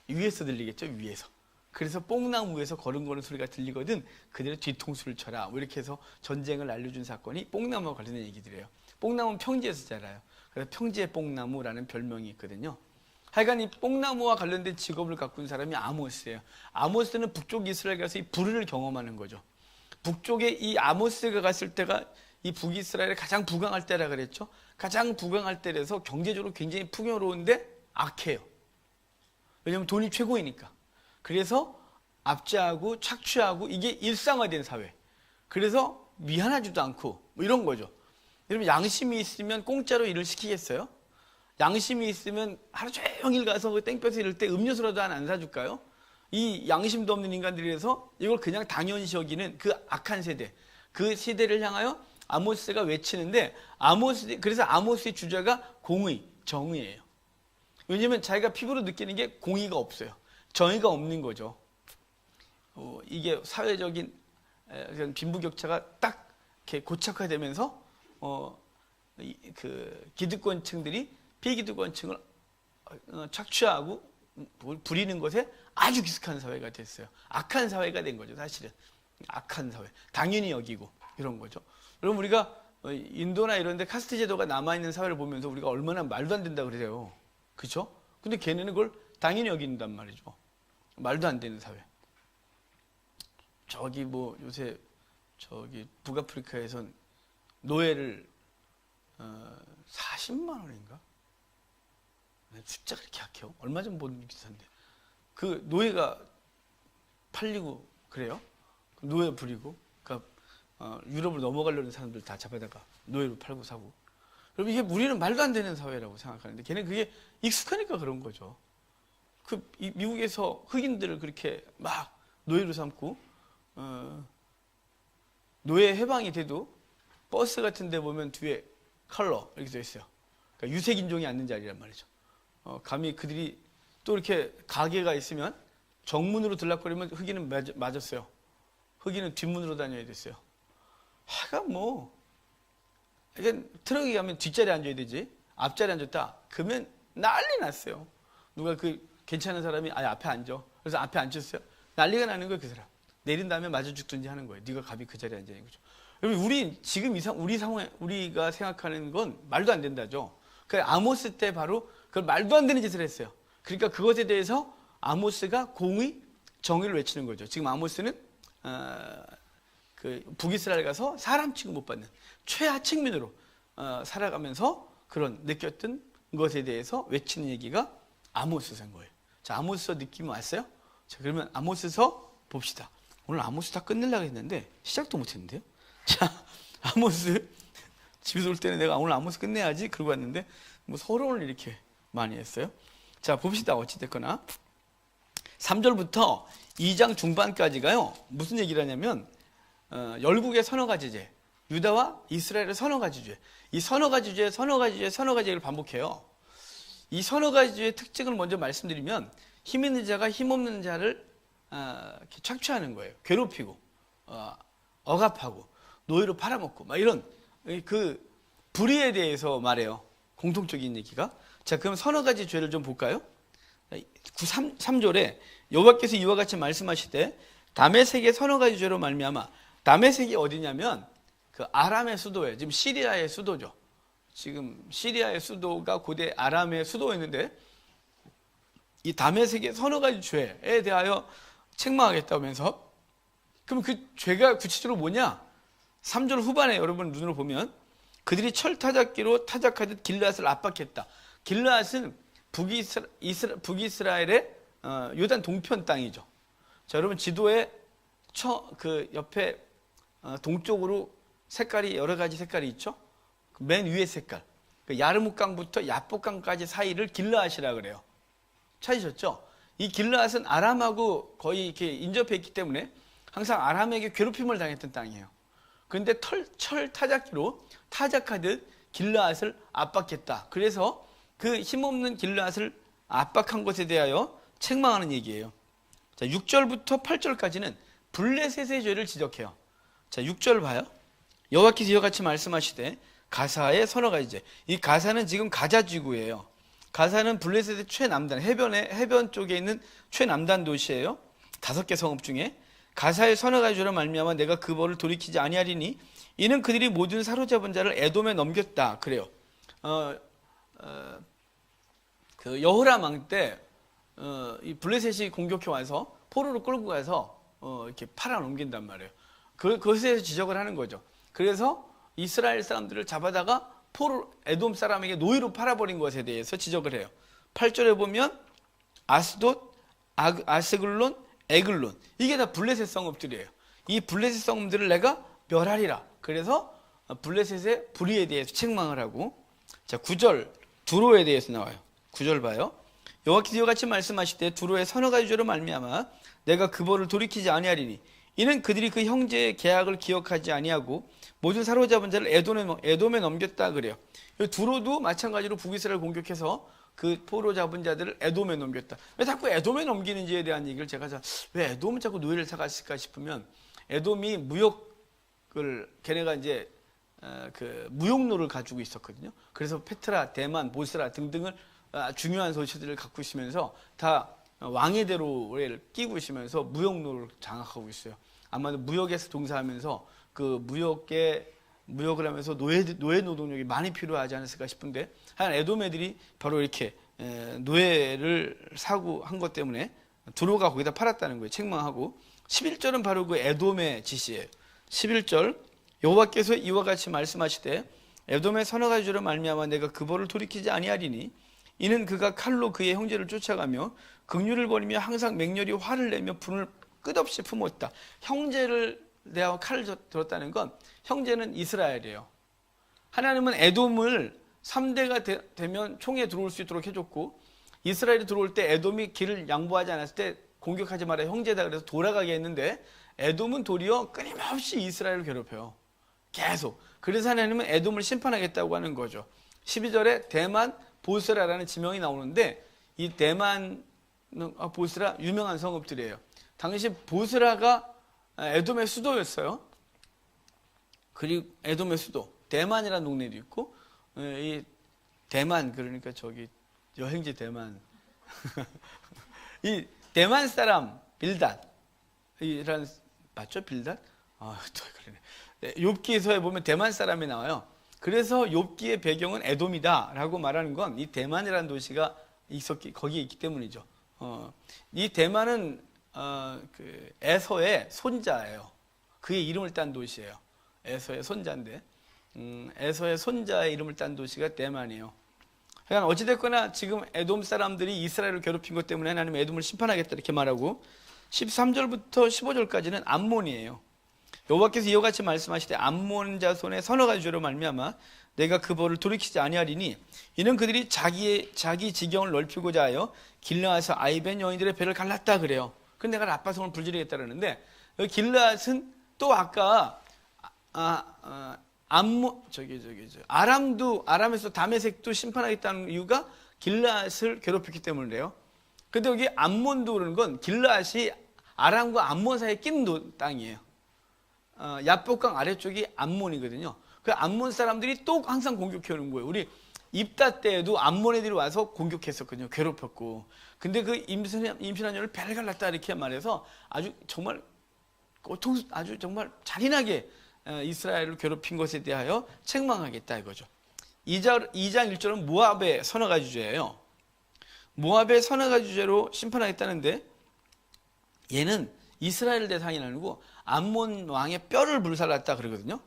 위에서 들리겠죠? 위에서. 그래서 뽕나무 위에서 걸음거리는 소리가 들리거든 그들의 뒤통수를 쳐라. 이렇게 해서 전쟁을 알려준 사건이 뽕나무와 관련된 얘기들이에요. 뽕나무는 평지에서 자라요. 그래서 평지의 뽕나무라는 별명이 있거든요. 하여간 이 뽕나무와 관련된 직업을 갖고 있는 사람이 아모스예요. 아모스는 북쪽 이스라엘 가서 이 불을 경험하는 거죠. 북쪽에 이 아모스가 갔을 때가 이 북이스라엘에 가장 부강할 때라 그랬죠. 가장 부강할 때라서 경제적으로 굉장히 풍요로운데 악해요. 왜냐하면 돈이 최고이니까. 그래서 압제하고 착취하고 이게 일상화된 사회. 그래서 미안하지도 않고 뭐 이런 거죠. 여러분 양심이 있으면 공짜로 일을 시키겠어요? 양심이 있으면 하루 종일 가서 땡볕에 이럴 때 음료수라도 하나 안 사줄까요? 이 양심도 없는 인간들이라서 이걸 그냥 당연시 여기는 그 악한 세대. 그 시대를 향하여 아모스가 외치는데 그래서 아모스의 주제가 공의, 정의예요. 왜냐하면 자기가 피부로 느끼는 게 공의가 없어요. 정의가 없는 거죠. 이게 사회적인 빈부격차가 딱 이렇게 고착화되면서 그 기득권층들이 피기득권층을 착취하고 부리는 것에 아주 기숙한 사회가 됐어요. 악한 사회가 된 거죠, 사실은. 악한 사회. 당연히 여기고 이런 거죠. 여러분 우리가 인도나 이런 데 카스트 제도가 남아있는 사회를 보면서 우리가 얼마나 말도 안 된다 그래요. 그렇죠? 근데 걔네는 그걸 당연히 여긴단 말이죠. 말도 안 되는 사회. 요새 북아프리카에선 노예를 40만 원인가? 숫자가 이렇게 약해요. 얼마 전 본 기사인데 그 노예가 팔리고 그래요. 노예 부리고 그러니까 유럽으로 넘어가려는 사람들 다 잡아다가 노예로 팔고 사고. 여러분 이게 우리는 말도 안 되는 사회라고 생각하는데 걔는 그게 익숙하니까 그런 거죠. 미국에서 흑인들을 그렇게 막 노예로 삼고 노예 해방이 돼도 버스 같은 데 보면 뒤에 컬러 이렇게 써 있어요. 그러니까 유색 인종이 앉는 자리란 말이죠. 감히 그들이 또 이렇게 가게가 있으면 정문으로 들락거리면 흑인은 맞았어요. 흑인은 뒷문으로 다녀야 됐어요. 하여간 이게 트럭에 가면 뒷자리에 앉아야 되지 앞자리에 앉았다 그러면 난리 났어요. 누가 괜찮은 사람이 앞에 앉아. 그래서 앞에 앉혔어요. 난리가 나는 거예요, 그 사람. 내린 다음에 맞아 죽든지 하는 거예요. 네가 감히 그 자리에 앉아 있는 거죠. 여러분 우리 지금 우리 상황에 우리가 생각하는 건 말도 안 된다죠. 그러니까 아모스 때 바로 그걸 말도 안 되는 짓을 했어요. 그러니까 그것에 대해서 아모스가 공의, 정의를 외치는 거죠. 지금 아모스는 북이스라엘 가서 사람 취급 못 받는 최하층민으로 살아가면서 그런 느꼈던 것에 대해서 외치는 얘기가 아모스서인 거예요. 자, 아모스서 느낌 왔어요? 자, 그러면 아모스서 봅시다. 오늘 아모스 다 끝내려고 했는데 시작도 못했는데요. 자, 아모스 집에서 올 때는 내가 오늘 아모스 끝내야지 그러고 왔는데 뭐 서론을 이렇게 많이 했어요. 자, 봅시다. 어찌됐거나 3절부터 2장 중반까지가요, 무슨 얘기를 하냐면 열국의 서너 가지 죄, 유다와 이스라엘의 서너 가지 죄, 이 서너 가지 죄, 서너 가지 죄, 서너 가지 죄를 반복해요. 이 서너 가지 죄의 특징을 먼저 말씀드리면, 힘 있는 자가 힘 없는 자를 이렇게 착취하는 거예요. 괴롭히고 억압하고 노예로 팔아먹고 막 이런 그 불의에 대해서 말해요. 공통적인 얘기가. 자, 그럼 서너 가지 죄를 좀 볼까요? 3절에 여호와께서 이와 같이 말씀하시되 다메섹의 서너 가지 죄로 말미암아. 다메섹이 어디냐면 그 아람의 수도예요. 지금 시리아의 수도죠. 지금 시리아의 수도가 고대 아람의 수도였는데, 이 다메섹의 서너 가지 죄에 대하여 책망하겠다면서, 그럼 그 죄가 구체적으로 뭐냐? 3절 후반에 여러분 눈으로 보면 그들이 철타작기로 타작하듯 길르앗을 압박했다. 길르앗은 북이스라엘의 요단 동편 땅이죠. 자, 여러분 지도에 그 옆에 동쪽으로 색깔이 여러 가지 색깔이 있죠. 맨 위에 색깔, 그 야르묵강부터 야복강까지 사이를 길르앗이라 그래요. 찾으셨죠? 이 길르앗은 아람하고 거의 이렇게 인접해 있기 때문에 항상 아람에게 괴롭힘을 당했던 땅이에요. 그런데 철 타작기로 타작하듯 길르앗을 압박했다. 그래서 그 힘없는 길르앗을 압박한 것에 대하여 책망하는 얘기예요. 자, 6절부터 8절까지는 블레셋의 죄를 지적해요. 자, 6절 봐요. 여호와께서 이와 같이 말씀하시되 가사의 서너 가지 죄. 이 가사는 지금 가자 지구예요. 가사는 블레셋의 최남단, 해변 쪽에 있는 최남단 도시예요. 5개 성읍 중에. 가사의 서너 가지 죄로 말미암아 내가 그 벌을 돌이키지 아니하리니 이는 그들이 모든 사로잡은 자를 에돔에 넘겼다. 그래요. 그 여호람 왕 때 이 블레셋이 공격해 와서 포로로 끌고 가서 이렇게 팔아 넘긴단 말이에요. 그것에 대해서 지적을 하는 거죠. 그래서 이스라엘 사람들을 잡아다가 에돔 사람에게 노예로 팔아버린 것에 대해서 지적을 해요. 8절에 보면 아스돗, 아스글론, 에글론, 이게 다 블레셋 성읍들이에요. 이 블레셋 성읍들을 내가 멸하리라. 그래서 블레셋의 불의에 대해서 책망을 하고, 자, 9절 두로에 대해서 나와요. 9절 봐요. 여호와께서 이와 같이 말씀하시되 두로의 서너 가지 죄로 말미암아 내가 그 벌을 돌이키지 아니하리니 이는 그들이 그 형제의 계약을 기억하지 아니하고 모든 사로잡은 자를 에돔에 넘겼다 그래요. 두로도 마찬가지로 북이스라엘 공격해서 그 포로 잡은 자들을 에돔에 넘겼다. 왜 자꾸 에돔에 넘기는지에 대한 얘기를 제가 왜 에돔은 자꾸 노예를 사갔을까 싶으면, 에돔이 걔네가 이제 그 무역로를 가지고 있었거든요. 그래서 페트라, 대만, 보스라 등등을 중요한 도시들을 갖고 있으면서 다 왕의 대로를 끼고 있으면서 무역로를 장악하고 있어요. 아마도 무역에서 동사하면서 그 무역을 하면서 노예 노동력이 많이 필요하지 않았을까 싶은데, 하여간 에돔 애들이 바로 이렇게 노예를 사고 한 것 때문에 두로가 거기다 팔았다는 거예요. 책망하고. 11절은 바로 그 에돔의 지시예요. 11절 여호와께서 이와 같이 말씀하시되 에돔의 서너 가지 죄로 말미암아 내가 그 벌을 돌이키지 아니하리니 이는 그가 칼로 그의 형제를 쫓아가며 긍휼을 버리며 항상 맹렬히 화를 내며 분을 끝없이 품었다. 형제를 대하여 칼을 들었다는 건, 형제는 이스라엘이에요. 하나님은 에돔을 3대가 되면 총에 들어올 수 있도록 해줬고, 이스라엘이 들어올 때 에돔이 길을 양보하지 않았을 때 공격하지 마라, 형제다 그래서 돌아가게 했는데, 에돔은 도리어 끊임없이 이스라엘을 괴롭혀요. 계속. 그래서 하나님은 에돔을 심판하겠다고 하는 거죠. 12절에 대만 보스라라는 지명이 나오는데, 이 대만 보스라 유명한 성읍들이에요. 당시 보스라가 에돔의 수도였어요. 그리고 에돔의 수도 대만이라는 동네도 있고, 이 대만, 그러니까 저기 여행지 대만 이 대만 사람 빌닷이란, 맞죠? 빌닷? 또 그러네. 욥기에서에 보면 대만 사람이 나와요. 그래서 욥기의 배경은 에돔이다라고 말하는 건 이 대만이라는 도시가 거기에 있기 때문이죠. 이 대만은 그 에서의 손자예요. 그의 이름을 딴 도시예요. 에서의 손자인데, 에서의 손자의 이름을 딴 도시가 대만이에요. 그러니까 어찌됐거나 지금 에돔 사람들이 이스라엘을 괴롭힌 것 때문에 하나님은 에돔을 심판하겠다 이렇게 말하고, 13절부터 15절까지는 암몬이에요. 여호와께서 이와 같이 말씀하시되 암몬 자손의 서너 가지 죄로 말미암아 내가 그 벌을 돌이키지 아니하리니 이는 그들이 자기 지경을 넓히고자 하여 길르앗에서 아이벤 여인들의 배를 갈랐다 그래요. 그런데 내가 라빠성을 불지르겠다 그러는데 여기 길르앗은 또 아까 아람에서 다메섹도 심판하겠다는 이유가 길르앗을 괴롭혔기 때문이래요. 근데 여기 암몬도 그러는 건 길르앗이 아람과 암몬 사이에 끼는 땅이에요. 야복강 아래쪽이 암몬이거든요. 그 암몬 사람들이 또 항상 공격해 오는 거예요. 우리 입다 때에도 암몬 애들이 와서 공격했었거든요. 괴롭혔고. 근데 그 임신한 여를 배를 갈랐다 이렇게 말해서 아주 정말 잔인하게 이스라엘을 괴롭힌 것에 대하여 책망하겠다 이거죠. 2장 1절은 모압의 서너 가지 죄예요. 모압의 서너 가지 죄로 심판하겠다는데 얘는 이스라엘 대상이 아니고 암몬 왕의 뼈를 불살랐다 그러거든요.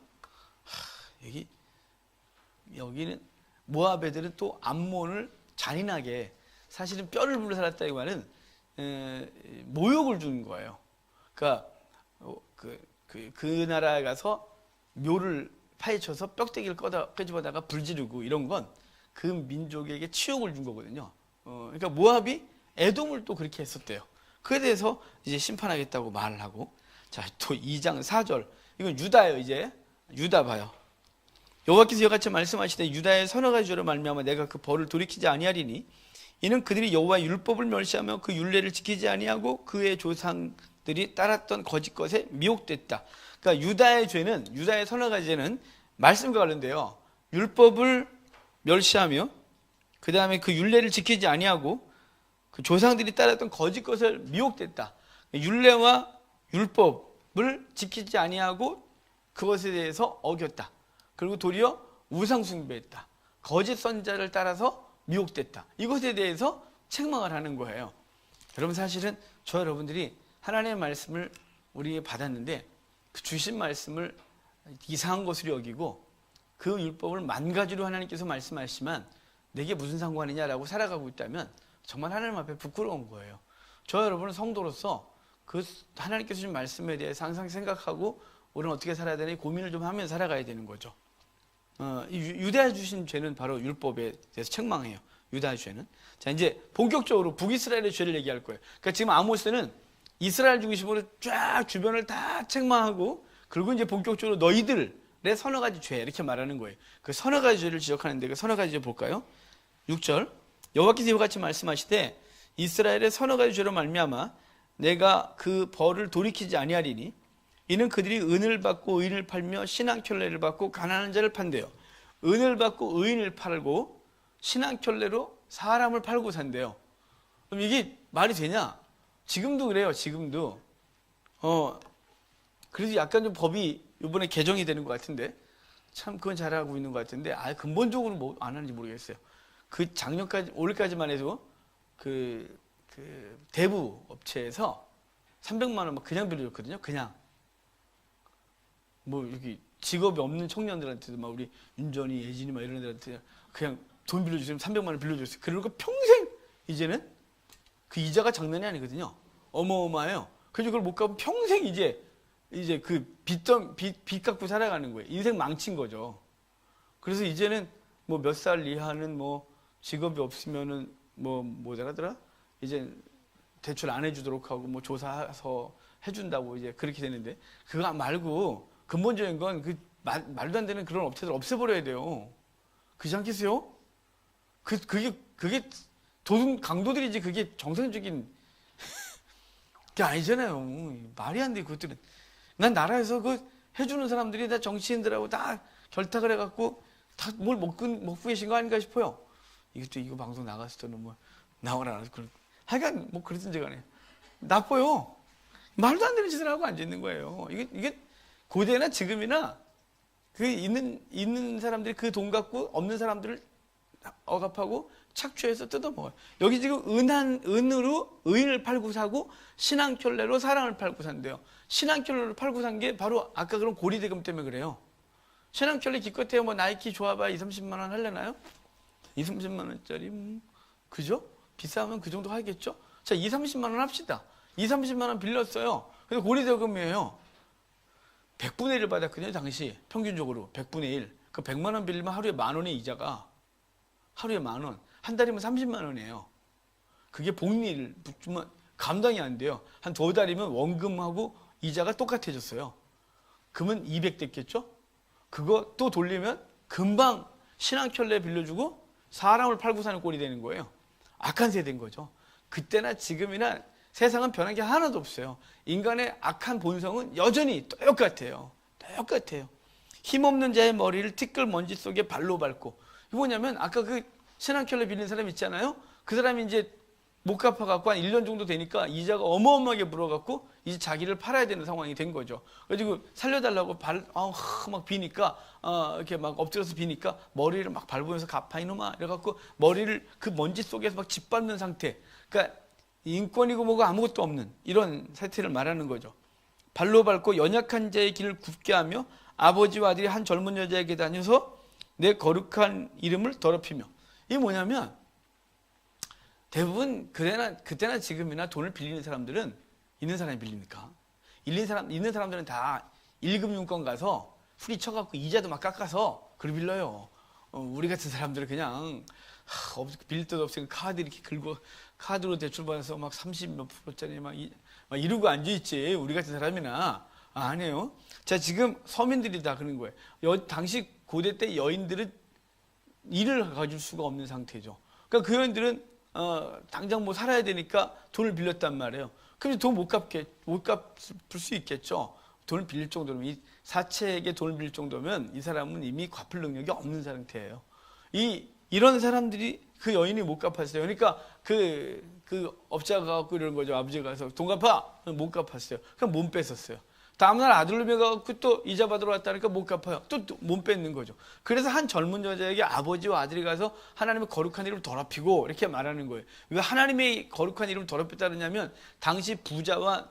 여기는 모압 애들은 또 암몬을 잔인하게 사실은 뼈를 불살랐다고 하는 모욕을 주는 거예요. 그러니까 그 나라에 가서 묘를 파헤쳐서 뼈대기를 끄집어다가 불지르고 이런 건 그 민족에게 치욕을 준 거거든요. 그러니까 모압이 에돔을 또 그렇게 했었대요. 그에 대해서 이제 심판하겠다고 말을 하고, 자, 또 2장 4절. 이건 유다예요. 이제 유다 봐요. 여호와께서 이와 같이 말씀하시되 유다의 서너 가지 죄로 말미암아 내가 그 벌을 돌이키지 아니하리니 이는 그들이 여호와의 율법을 멸시하며 그 율례를 지키지 아니하고 그의 조상들이 따랐던 거짓 것에 미혹됐다. 그러니까 유다의 죄는, 유다의 서너 가지 죄는 말씀과 관련돼요. 율법을 멸시하며 그 다음에 그 율례를 지키지 아니하고 그 조상들이 따랐던 거짓 것을 미혹됐다. 율례와 율법을 지키지 아니하고 그것에 대해서 어겼다. 그리고 도리어 우상 숭배했다. 거짓 선자를 따라서 미혹됐다. 이것에 대해서 책망을 하는 거예요. 여러분, 사실은 저 여러분들이 하나님의 말씀을 우리에게 받았는데 그 주신 말씀을 이상한 것으로 여기고 그 율법을 만 가지로 하나님께서 말씀하시지만 내게 무슨 상관이냐라고 살아가고 있다면 정말 하나님 앞에 부끄러운 거예요. 저 여러분은 성도로서 그 하나님께서 주신 말씀에 대해서 항상 생각하고 우리는 어떻게 살아야 되나 고민을 좀 하면서 살아가야 되는 거죠. 유다 주신 죄는 바로 율법에 대해서 책망해요. 유다 죄는. 자, 이제 본격적으로 북이스라엘의 죄를 얘기할 거예요. 그러니까 지금 아모스는 이스라엘 중심으로 쫙 주변을 다 책망하고 그리고 이제 본격적으로 너희들의 서너 가지 죄 이렇게 말하는 거예요. 그 서너 가지 죄를 지적하는데 그 서너 가지 죄 볼까요? 6절. 여호와께서 이와 같이 말씀하시되 이스라엘의 서너 가지 죄로 말미암아 내가 그 벌을 돌이키지 아니하리니 이는 그들이 은을 받고 의인을 팔며 신앙켤레를 받고 가난한 자를 판대요. 은을 받고 의인을 팔고 신앙켤레로 사람을 팔고 산대요. 그럼 이게 말이 되냐? 지금도 그래요. 지금도. 그래도 약간 좀 법이 이번에 개정이 되는 것 같은데 참 그건 잘하고 있는 것 같은데 근본적으로 뭐 안 하는지 모르겠어요. 그 작년까지 올해까지만 해도 그 대부 업체에서 300만 원 막 그냥 빌려줬거든요. 그냥 뭐 여기 직업이 없는 청년들한테도 막 우리 윤전이 예진이 막 이런 애들한테 그냥 돈 빌려주시면 300만 원 빌려줬어요. 그러고 평생 이제는 그 이자가 장난이 아니거든요. 어마어마해요. 그래서 그걸 못 갚으면 평생 이제 그 빚 갖고 살아가는 거예요. 인생 망친 거죠. 그래서 이제는 뭐 몇 살 이하는 뭐 직업이 없으면은 뭐더라? 이제 대출 안 해주도록 하고 뭐 조사서 해준다고 이제 그렇게 되는데 그거 말고 근본적인 건 그 말도 안 되는 그런 업체들 없애버려야 돼요. 그렇지 않겠어요? 그게 도둑 강도들이지 그게 정상적인 게 아니잖아요. 말이 안 돼. 그것들은 난 나라에서 그 해주는 사람들이 다 정치인들하고 다 결탁을 해갖고 다 뭘 먹고 계신 거 아닌가 싶어요. 이거 방송 나갔을 때는 뭐 나오라 하여간 뭐 그랬든지 간에 나빠요. 말도 안 되는 짓을 하고 앉아 있는 거예요. 이게 고대나 지금이나 그 있는 사람들이 그 돈 갖고 없는 사람들을 억압하고 착취해서 뜯어먹어요. 여기 지금 은으로 의인을 팔고 사고 신앙켤레로 사랑을 팔고 산대요. 신앙켤레로 팔고 산 게 바로 아까 그런 고리대금 때문에 그래요. 신앙켤레 기껏해야 뭐 나이키 좋아봐야 2-30만 원 하려나요? 2-30만 원짜리 그죠? 비싸면 그 정도 하겠죠? 자, 2-30만 원 합시다. 2, 30만 원 빌렸어요. 근데 고리대금이에요. 100분의 1을 받았거든요. 당시 평균적으로 100분의 1. 그 100만 원 빌리면 하루에 10,000원의 이자가 하루에 10,000원. 한 달이면 30만 원이에요. 그게 복리를 주면 감당이 안 돼요. 한 2달이면 원금하고 이자가 똑같아졌어요. 그러면 200 됐겠죠? 그거 또 돌리면 금방 신한켤레 빌려주고 사람을 팔고 사는 꼴이 되는 거예요. 악한 세대인 거죠. 그때나 지금이나 세상은 변한 게 하나도 없어요. 인간의 악한 본성은 여전히 똑같아요. 똑같아요. 힘없는 자의 머리를 티끌 먼지 속에 발로 밟고. 이거 뭐냐면 아까 그 신한켤레 빌린 사람 있잖아요. 그 사람이 이제 못 갚아갖고 한 1년 정도 되니까 이자가 어마어마하게 물어갖고 이제 자기를 팔아야 되는 상황이 된 거죠. 그래가지고 살려달라고 막 비니까 이렇게 막 엎드려서 비니까 머리를 막 밟으면서 갚아 이놈아 이래갖고 머리를 그 먼지 속에서 막 짓밟는 상태. 그러니까 인권이고 뭐고 아무것도 없는 이런 사태를 말하는 거죠. 발로 밟고 연약한 자의 길을 굽게 하며 아버지와 아들이 한 젊은 여자에게 다녀서 내 거룩한 이름을 더럽히며. 이게 뭐냐면 대부분 그때나 지금이나 돈을 빌리는 사람들은 있는 사람이 빌리니까 있는 사람들은 다 1금융권 가서 후리쳐갖고 이자도 막 깎아서 그걸 빌려요. 우리 같은 사람들은 그냥 빌릴 데도 없으니까 카드 이렇게 긁고 카드로 대출 받아서 막 30몇 %짜리 막 이러고 앉아있지. 우리 같은 사람이나 아니에요. 자, 지금 서민들이 다 그런 거예요. 당시 고대 때 여인들은 일을 가질 수가 없는 상태죠. 그러니까 그 여인들은 당장 뭐 살아야 되니까 돈을 빌렸단 말이에요. 그럼 돈 못 갚을 수 있겠죠. 돈을 빌릴 정도면 이 사채에게 돈을 빌릴 정도면 이 사람은 이미 갚을 능력이 없는 상태예요. 이런 사람들이 그 여인이 못 갚았어요. 그러니까 그 업자가 갖고 이러는 거죠. 아버지가 가서 돈 갚아 못 갚았어요. 그럼 몸 뺐었어요. 다음날 아들놈이 가서 또 이자 받으러 왔다니까 못 갚아요. 또 몸 뺏는 거죠. 그래서 한 젊은 여자에게 아버지와 아들이 가서 하나님의 거룩한 이름을 더럽히고 이렇게 말하는 거예요. 왜 하나님의 거룩한 이름을 더럽혔다 그러냐면 당시 부자와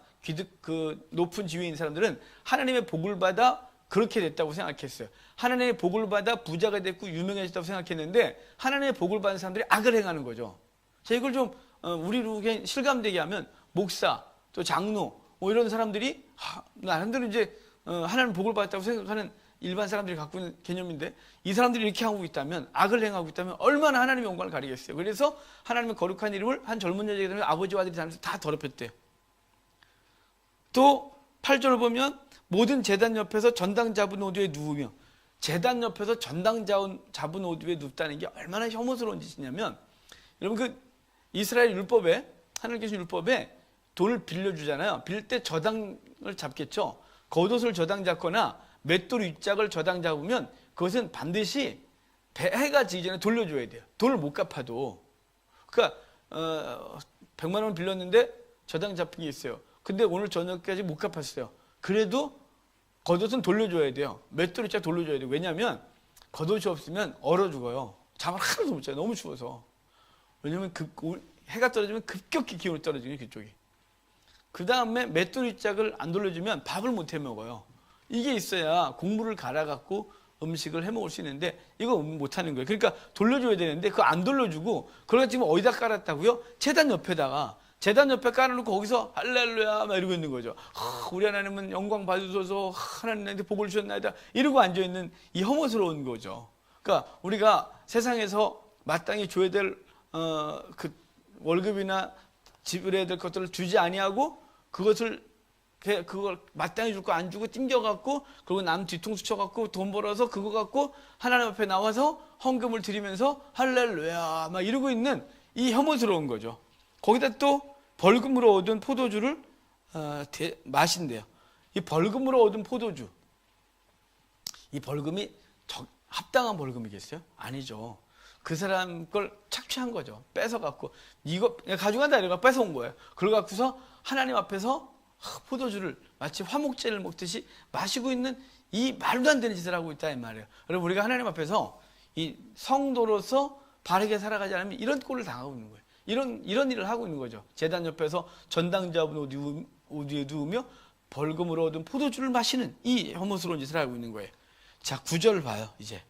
그 높은 지위에 있는 사람들은 하나님의 복을 받아 그렇게 됐다고 생각했어요. 하나님의 복을 받아 부자가 됐고 유명해졌다고 생각했는데 하나님의 복을 받은 사람들이 악을 행하는 거죠. 자, 이걸 좀 우리로 실감되게 하면 목사 또 장로 뭐 이런 사람들이 나름대로 이제 하나님 복을 받았다고 생각하는 일반 사람들이 갖고 있는 개념인데 이 사람들이 이렇게 하고 있다면 악을 행하고 있다면 얼마나 하나님의 영광을 가리겠어요. 그래서 하나님의 거룩한 이름을 한 젊은 여자에게 되면 아버지와 아들이 다니면서 다 더럽혔대요. 또 8절을 보면 모든 제단 옆에서 전당 잡은 오두에 누우며. 제단 옆에서 전당 잡은 오두에 눕다는 게 얼마나 혐오스러운 짓이냐면 여러분 그 이스라엘 율법에 하나님께서 율법에 돈을 빌려주잖아요. 빌릴 때 저당을 잡겠죠. 겉옷을 저당 잡거나 맷돌 윗짝을 저당 잡으면 그것은 반드시 해가 지기 전에 돌려줘야 돼요. 돈을 못 갚아도. 그러니까 100만 원 빌렸는데 저당 잡힌 게 있어요. 근데 오늘 저녁까지 못 갚았어요. 그래도 겉옷은 돌려줘야 돼요. 맷돌 윗짝 돌려줘야 돼요. 왜냐하면 겉옷이 없으면 얼어 죽어요. 잠을 하나도 못 자요. 너무 추워서. 왜냐하면 해가 떨어지면 급격히 기온이 떨어지거든요. 그쪽이. 그 다음에 맷돌 윗짝을 안 돌려주면 밥을 못 해 먹어요. 이게 있어야 곡물을 갈아갖고 음식을 해 먹을 수 있는데 이거 못 하는 거예요. 그러니까 돌려줘야 되는데 그거 안 돌려주고 그걸 지금 어디다 깔았다고요? 제단 옆에다가. 제단 옆에 깔아놓고 거기서 할렐루야 막 이러고 있는 거죠. 우리 하나님은 영광 받으소서 하나님한테 복을 주셨나이다 이러고 앉아있는 이 혐오스러운 거죠. 그러니까 우리가 세상에서 마땅히 줘야 될 그 월급이나 지불해야 될 것들을 주지 아니하고 그걸 마땅히 줄 거 안 주고 띵겨갖고 그리고 남 뒤통수 쳐갖고 돈 벌어서 그거 갖고 하나님 앞에 나와서 헌금을 드리면서 할렐루야 막 이러고 있는 이 혐오스러운 거죠. 거기다 또 벌금으로 얻은 포도주를 마신대요. 이 벌금으로 얻은 포도주, 이 벌금이 합당한 벌금이겠어요? 아니죠. 그 사람 걸 착취한 거죠. 뺏어갖고 이거 가져간다 이러고 뺏어온 거예요. 그걸 갖고서 하나님 앞에서 포도주를 마치 화목제를 먹듯이 마시고 있는 이 말도 안 되는 짓을 하고 있다 이 말이에요. 여러분 우리가 하나님 앞에서 이 성도로서 바르게 살아가지 않으면 이런 꼴을 당하고 있는 거예요. 이런 일을 하고 있는 거죠. 제단 옆에서 전당 잡은 오두에 누우며 벌금으로 얻은 포도주를 마시는 이 혐오스러운 짓을 하고 있는 거예요. 자, 9절 봐요. 이제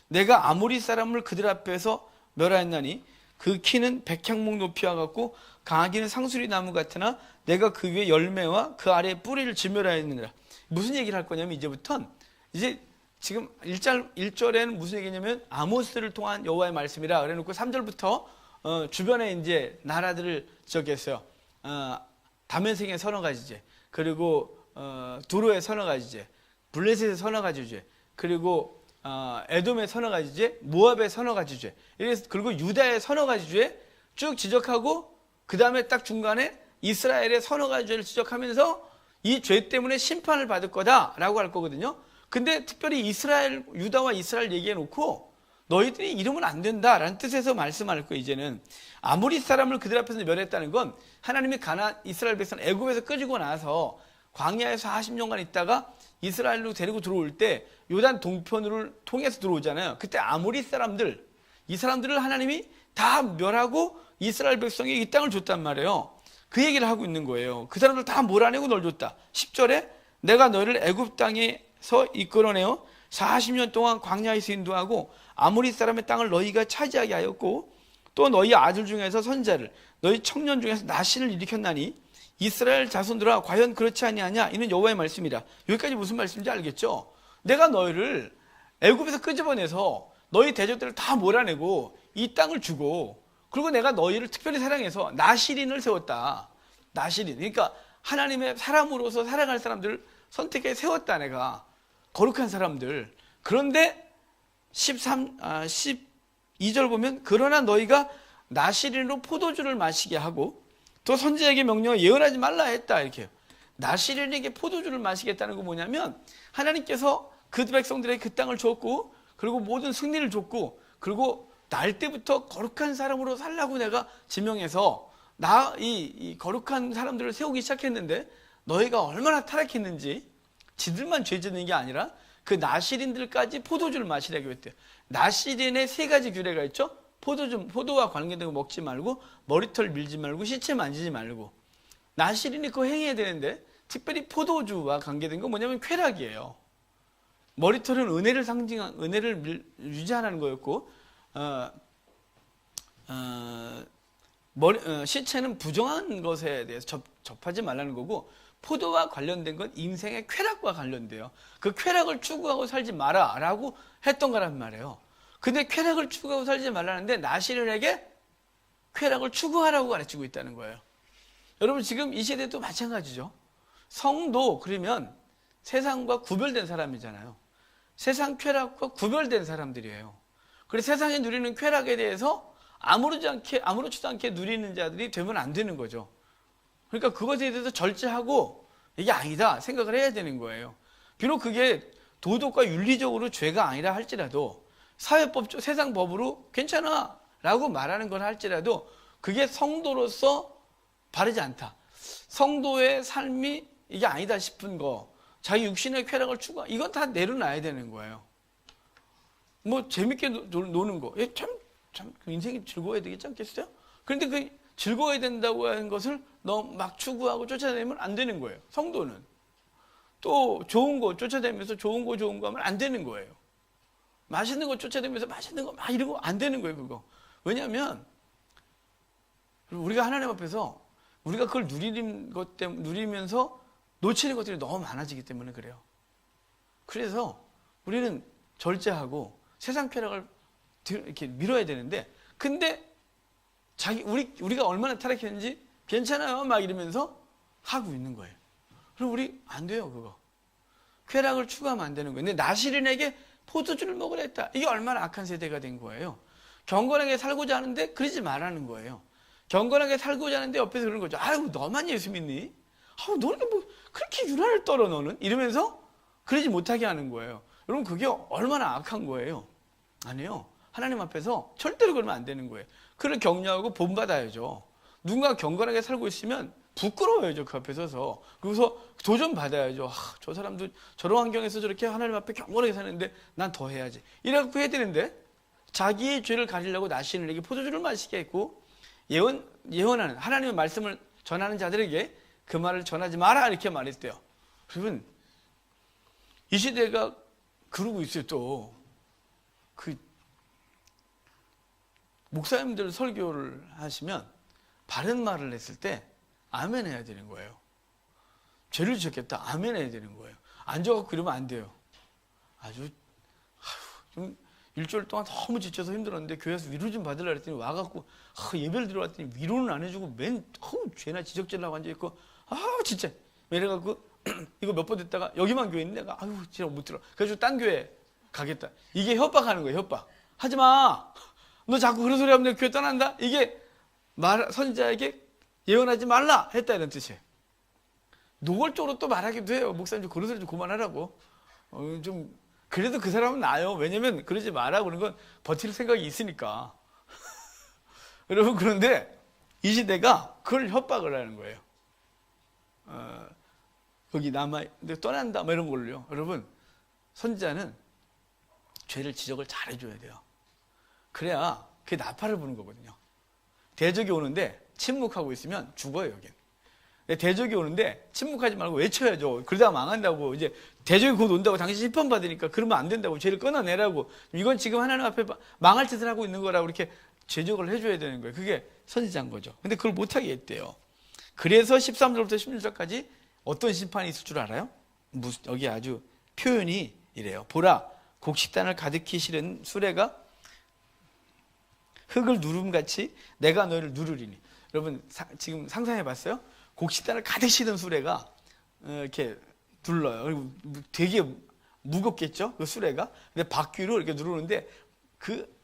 내가 아모리 사람을 그들 앞에서 멸하였나니 그 키는 백향목 높이와 같고 강하기는 상수리 나무 같으나 내가 그 위에 열매와 그 아래에 뿌리를 지멸하였느니라. 무슨 얘기를 할 거냐면 이제부턴 이제 지금 1절에는 무슨 얘기냐면 아모스를 통한 여호와의 말씀이라 그래놓고 3절부터 주변에 이제 나라들을 지적했어요. 다메섹의 서너 가지제, 그리고 두로의 서너 가지제, 블레셋의 서너 가지제, 그리고 에돔의 서너 가지제, 모압의 서너 가지제, 그리고 유다의 서너 가지제 쭉 지적하고 그 다음에 딱 중간에 이스라엘의 서너 가지제를 지적하면서 이 죄 때문에 심판을 받을 거다라고 할 거거든요. 근데 특별히 이스라엘, 유다와 이스라엘 얘기해 놓고 너희들이 이러면 안 된다라는 뜻에서 말씀할 거예요. 이제는 아모리 사람을 그들 앞에서 멸했다는 건 하나님이 이스라엘 백성 애굽에서 끄지고 나서 광야에서 40년간 있다가 이스라엘로 데리고 들어올 때 요단 동편을 통해서 들어오잖아요. 그때 아모리 사람들, 이 사람들을 하나님이 다 멸하고 이스라엘 백성에게 이 땅을 줬단 말이에요. 그 얘기를 하고 있는 거예요. 그 사람들 다 몰아내고 널 줬다. 10절에 내가 너희를 애굽 땅에서 이끌어내어 40년 동안 광야에서 인도하고 아모리 사람의 땅을 너희가 차지하게 하였고 또 너희 아들 중에서 선자를 너희 청년 중에서 나신을 일으켰나니 이스라엘 자손들아 과연 그렇지 아니하냐. 이는 여호와의 말씀이라. 여기까지 무슨 말씀인지 알겠죠? 내가 너희를 애굽에서 끄집어내서 너희 대적들을 다 몰아내고 이 땅을 주고 그리고 내가 너희를 특별히 사랑해서 나실인을 세웠다. 나실인. 그러니까 하나님의 사람으로서 살아갈 사람들을 선택해 세웠다. 내가 거룩한 사람들. 그런데 12절 보면 그러나 너희가 나실인으로 포도주를 마시게 하고 또 선지자에게 명령을 예언하지 말라 했다. 이렇게 나실인에게 포도주를 마시겠다는 건 뭐냐면 하나님께서 그 백성들에게 그 땅을 줬고 그리고 모든 승리를 줬고 그리고 날 때부터 거룩한 사람으로 살라고 내가 지명해서 이 거룩한 사람들을 세우기 시작했는데 너희가 얼마나 타락했는지 지들만 죄 짓는 게 아니라 그 나실인들까지 포도주를 마시라고 했대요. 나실인의 3가지 규례가 있죠. 포도와 관계된 거 먹지 말고 머리털 밀지 말고 시체 만지지 말고. 나실인이 그거 행해야 되는데 특별히 포도주와 관계된 건 뭐냐면 쾌락이에요. 머리털은 은혜를 유지하는 거였고 시체는 부정한 것에 대해서 접하지 말라는 거고 포도와 관련된 건 인생의 쾌락과 관련돼요. 그 쾌락을 추구하고 살지 마라 라고 했던 거란 말이에요. 근데 쾌락을 추구하고 살지 말라는데 나실인에게 쾌락을 추구하라고 가르치고 있다는 거예요. 여러분 지금 이 시대도 마찬가지죠. 성도 그러면 세상과 구별된 사람이잖아요. 세상 쾌락과 구별된 사람들이에요. 그래서 세상에 누리는 쾌락에 대해서 아무렇지도 않게 누리는 자들이 되면 안 되는 거죠. 그러니까 그것에 대해서 절제하고 이게 아니다 생각을 해야 되는 거예요. 비록 그게 도덕과 윤리적으로 죄가 아니라 할지라도 사회법, 세상 법으로 괜찮아 라고 말하는 걸 할지라도 그게 성도로서 바르지 않다. 성도의 삶이 이게 아니다 싶은 거, 자기 육신의 쾌락을 추구하, 이건 다 내려놔야 되는 거예요. 뭐 재밌게 노는 거, 참 인생이 즐거워야 되겠지 않겠어요? 그런데 그 즐거워야 된다고 하는 것을 너무 막 추구하고 쫓아다니면 안 되는 거예요. 성도는 또 좋은 거 쫓아다니면서 좋은 거 하면 안 되는 거예요. 맛있는 거 쫓아다니면서 맛있는 거 막 이러고 안 되는 거예요. 그거 왜냐하면 우리가 하나님 앞에서 우리가 그걸 누리면서 놓치는 것들이 너무 많아지기 때문에 그래요. 그래서 우리는 절제하고 세상 쾌락을 이렇게 밀어야 되는데, 근데 우리가 얼마나 타락했는지 괜찮아요 막 이러면서 하고 있는 거예요. 그럼 우리 안 돼요. 그거 쾌락을 추구하면 안 되는 거예요. 근데 나실인에게 포도주를 먹으라 했다. 이게 얼마나 악한 세대가 된 거예요. 경건하게 살고자 하는데 그러지 말라는 거예요. 경건하게 살고자 하는데 옆에서 그러는 거죠. 아유 너만 예수 믿니? 아유 너는 뭐 그렇게 유난을 떨어 너는? 이러면서 그러지 못하게 하는 거예요. 여러분 그게 얼마나 악한 거예요. 아니에요. 하나님 앞에서 절대로 그러면 안 되는 거예요. 그를 격려하고 본받아야죠. 누군가 경건하게 살고 있으면 부끄러워야죠. 그 앞에 서서. 그래서 도전받아야죠. 저 사람도 저런 환경에서 저렇게 하나님 앞에 경건하게 사는데 난 더 해야지. 이래갖고 해야 되는데 자기의 죄를 가리려고 나신에게 포도주를 마시게 했고 예언하는 하나님의 말씀을 전하는 자들에게 그 말을 전하지 마라 이렇게 말했대요. 여러분 이 시대가 그러고 있어요. 또 그 목사님들 설교를 하시면 바른 말을 했을 때 아멘 해야 되는 거예요. 죄를 지었겠다. 아멘 해야 되는 거예요. 앉아갖고 이러면 안 돼요. 아주 좀 일주일 동안 너무 지쳐서 힘들었는데 교회에서 위로 좀 받으려고 했더니 와갖고 예배를 들어왔더니 위로는 안 해주고 죄나 지적질라고 앉아있고 진짜 이래갖고 이거 몇 번 듣다가 여기만 교회 있는데 내가 진짜 못 들어. 그래서 딴 교회 가겠다. 이게 협박하는 거예요. 협박. 하지마. 너 자꾸 그런 소리 하면 내가 교회 떠난다. 이게 선지자에게 예언하지 말라 했다 이런 뜻이에요. 노골적으로 또 말하기도 해요. 목사님 좀 그런 소리 좀 그만하라고. 좀 그래도 그 사람은 나아요. 왜냐면 그러지 마라 그러는 건 버틸 생각이 있으니까. 여러분 그런데 이 시대가 그걸 협박을 하는 거예요. 여기 남아 떠난다 뭐 이런 걸로요. 여러분 선지자는 죄를 지적을 잘 해줘야 돼요. 그래야 그게 나팔을 부는 거거든요. 대적이 오는데 침묵하고 있으면 죽어요. 여긴. 대적이 오는데 침묵하지 말고 외쳐야죠. 그러다가 망한다고. 이제 대적이 곧 온다고 당신 심판 받으니까 그러면 안 된다고. 죄를 끊어내라고. 이건 지금 하나님 앞에 망할 짓을 하고 있는 거라고 이렇게 제적을 해줘야 되는 거예요. 그게 선지자인 거죠. 근데 그걸 못하게 했대요. 그래서 13절부터 16절까지 어떤 심판이 있을 줄 알아요? 여기 아주 표현이 이래요. 보라, 곡식단을 가득히 실은 수레가 흙을 누름같이 내가 너희를 누르리니. 여러분 지금 상상해 봤어요? 곡식단을 가득 실은 수레가 이렇게 눌러요. 되게 무겁겠죠? 그 수레가. 근데 바퀴로 이렇게 누르는데 그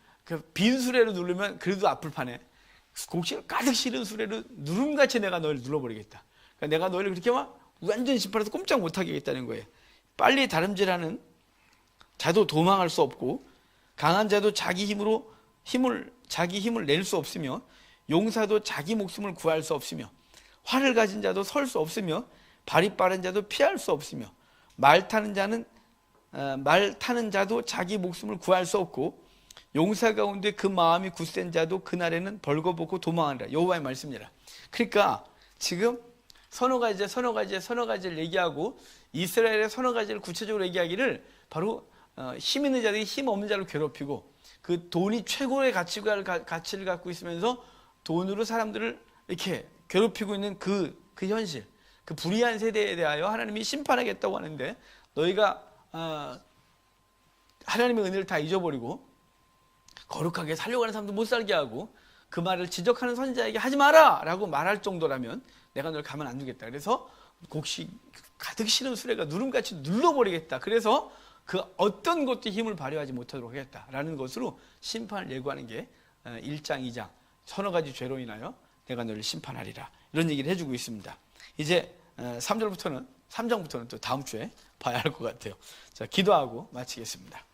빈 수레로 누르면 그래도 아플 판에 곡식을 가득 실은 수레로 누름같이 내가 너희를 눌러버리겠다. 그러니까 내가 너희를 그렇게 막 완전 심판해서 꼼짝 못하게 하겠다는 거예요. 빨리 다름질하는 자도 도망할 수 없고 강한 자도 자기 힘을 낼 수 없으며 용사도 자기 목숨을 구할 수 없으며 활을 가진 자도 설 수 없으며 발이 빠른 자도 피할 수 없으며 말 타는 자도 자기 목숨을 구할 수 없고 용사 가운데 그 마음이 굳센 자도 그날에는 벌거벗고 도망하리라. 여호와의 말씀이라. 그러니까 지금 서너 가지를 얘기하고 이스라엘의 서너 가지를 구체적으로 얘기하기를 바로 힘 있는 자들이 힘 없는 자를 괴롭히고 그 돈이 최고의 가치를 갖고 있으면서 돈으로 사람들을 이렇게 괴롭히고 있는 그 현실, 그 불의한 세대에 대하여 하나님이 심판하겠다고 하는데 너희가 하나님의 은혜를 다 잊어버리고 거룩하게 살려고 하는 사람도 못 살게 하고 그 말을 지적하는 선지자에게 하지 마라 라고 말할 정도라면 내가 널 가만 안 두겠다. 그래서 곡식 가득 실은 수레가 누름같이 눌러버리겠다. 그래서 그 어떤 것도 힘을 발휘하지 못하도록 하겠다라는 것으로 심판을 예고하는 게 1장, 2장 서너 가지 죄로 인하여 내가 너를 심판하리라. 이런 얘기를 해주고 있습니다. 이제 3장부터는 또 다음 주에 봐야 할 것 같아요. 자, 기도하고 마치겠습니다.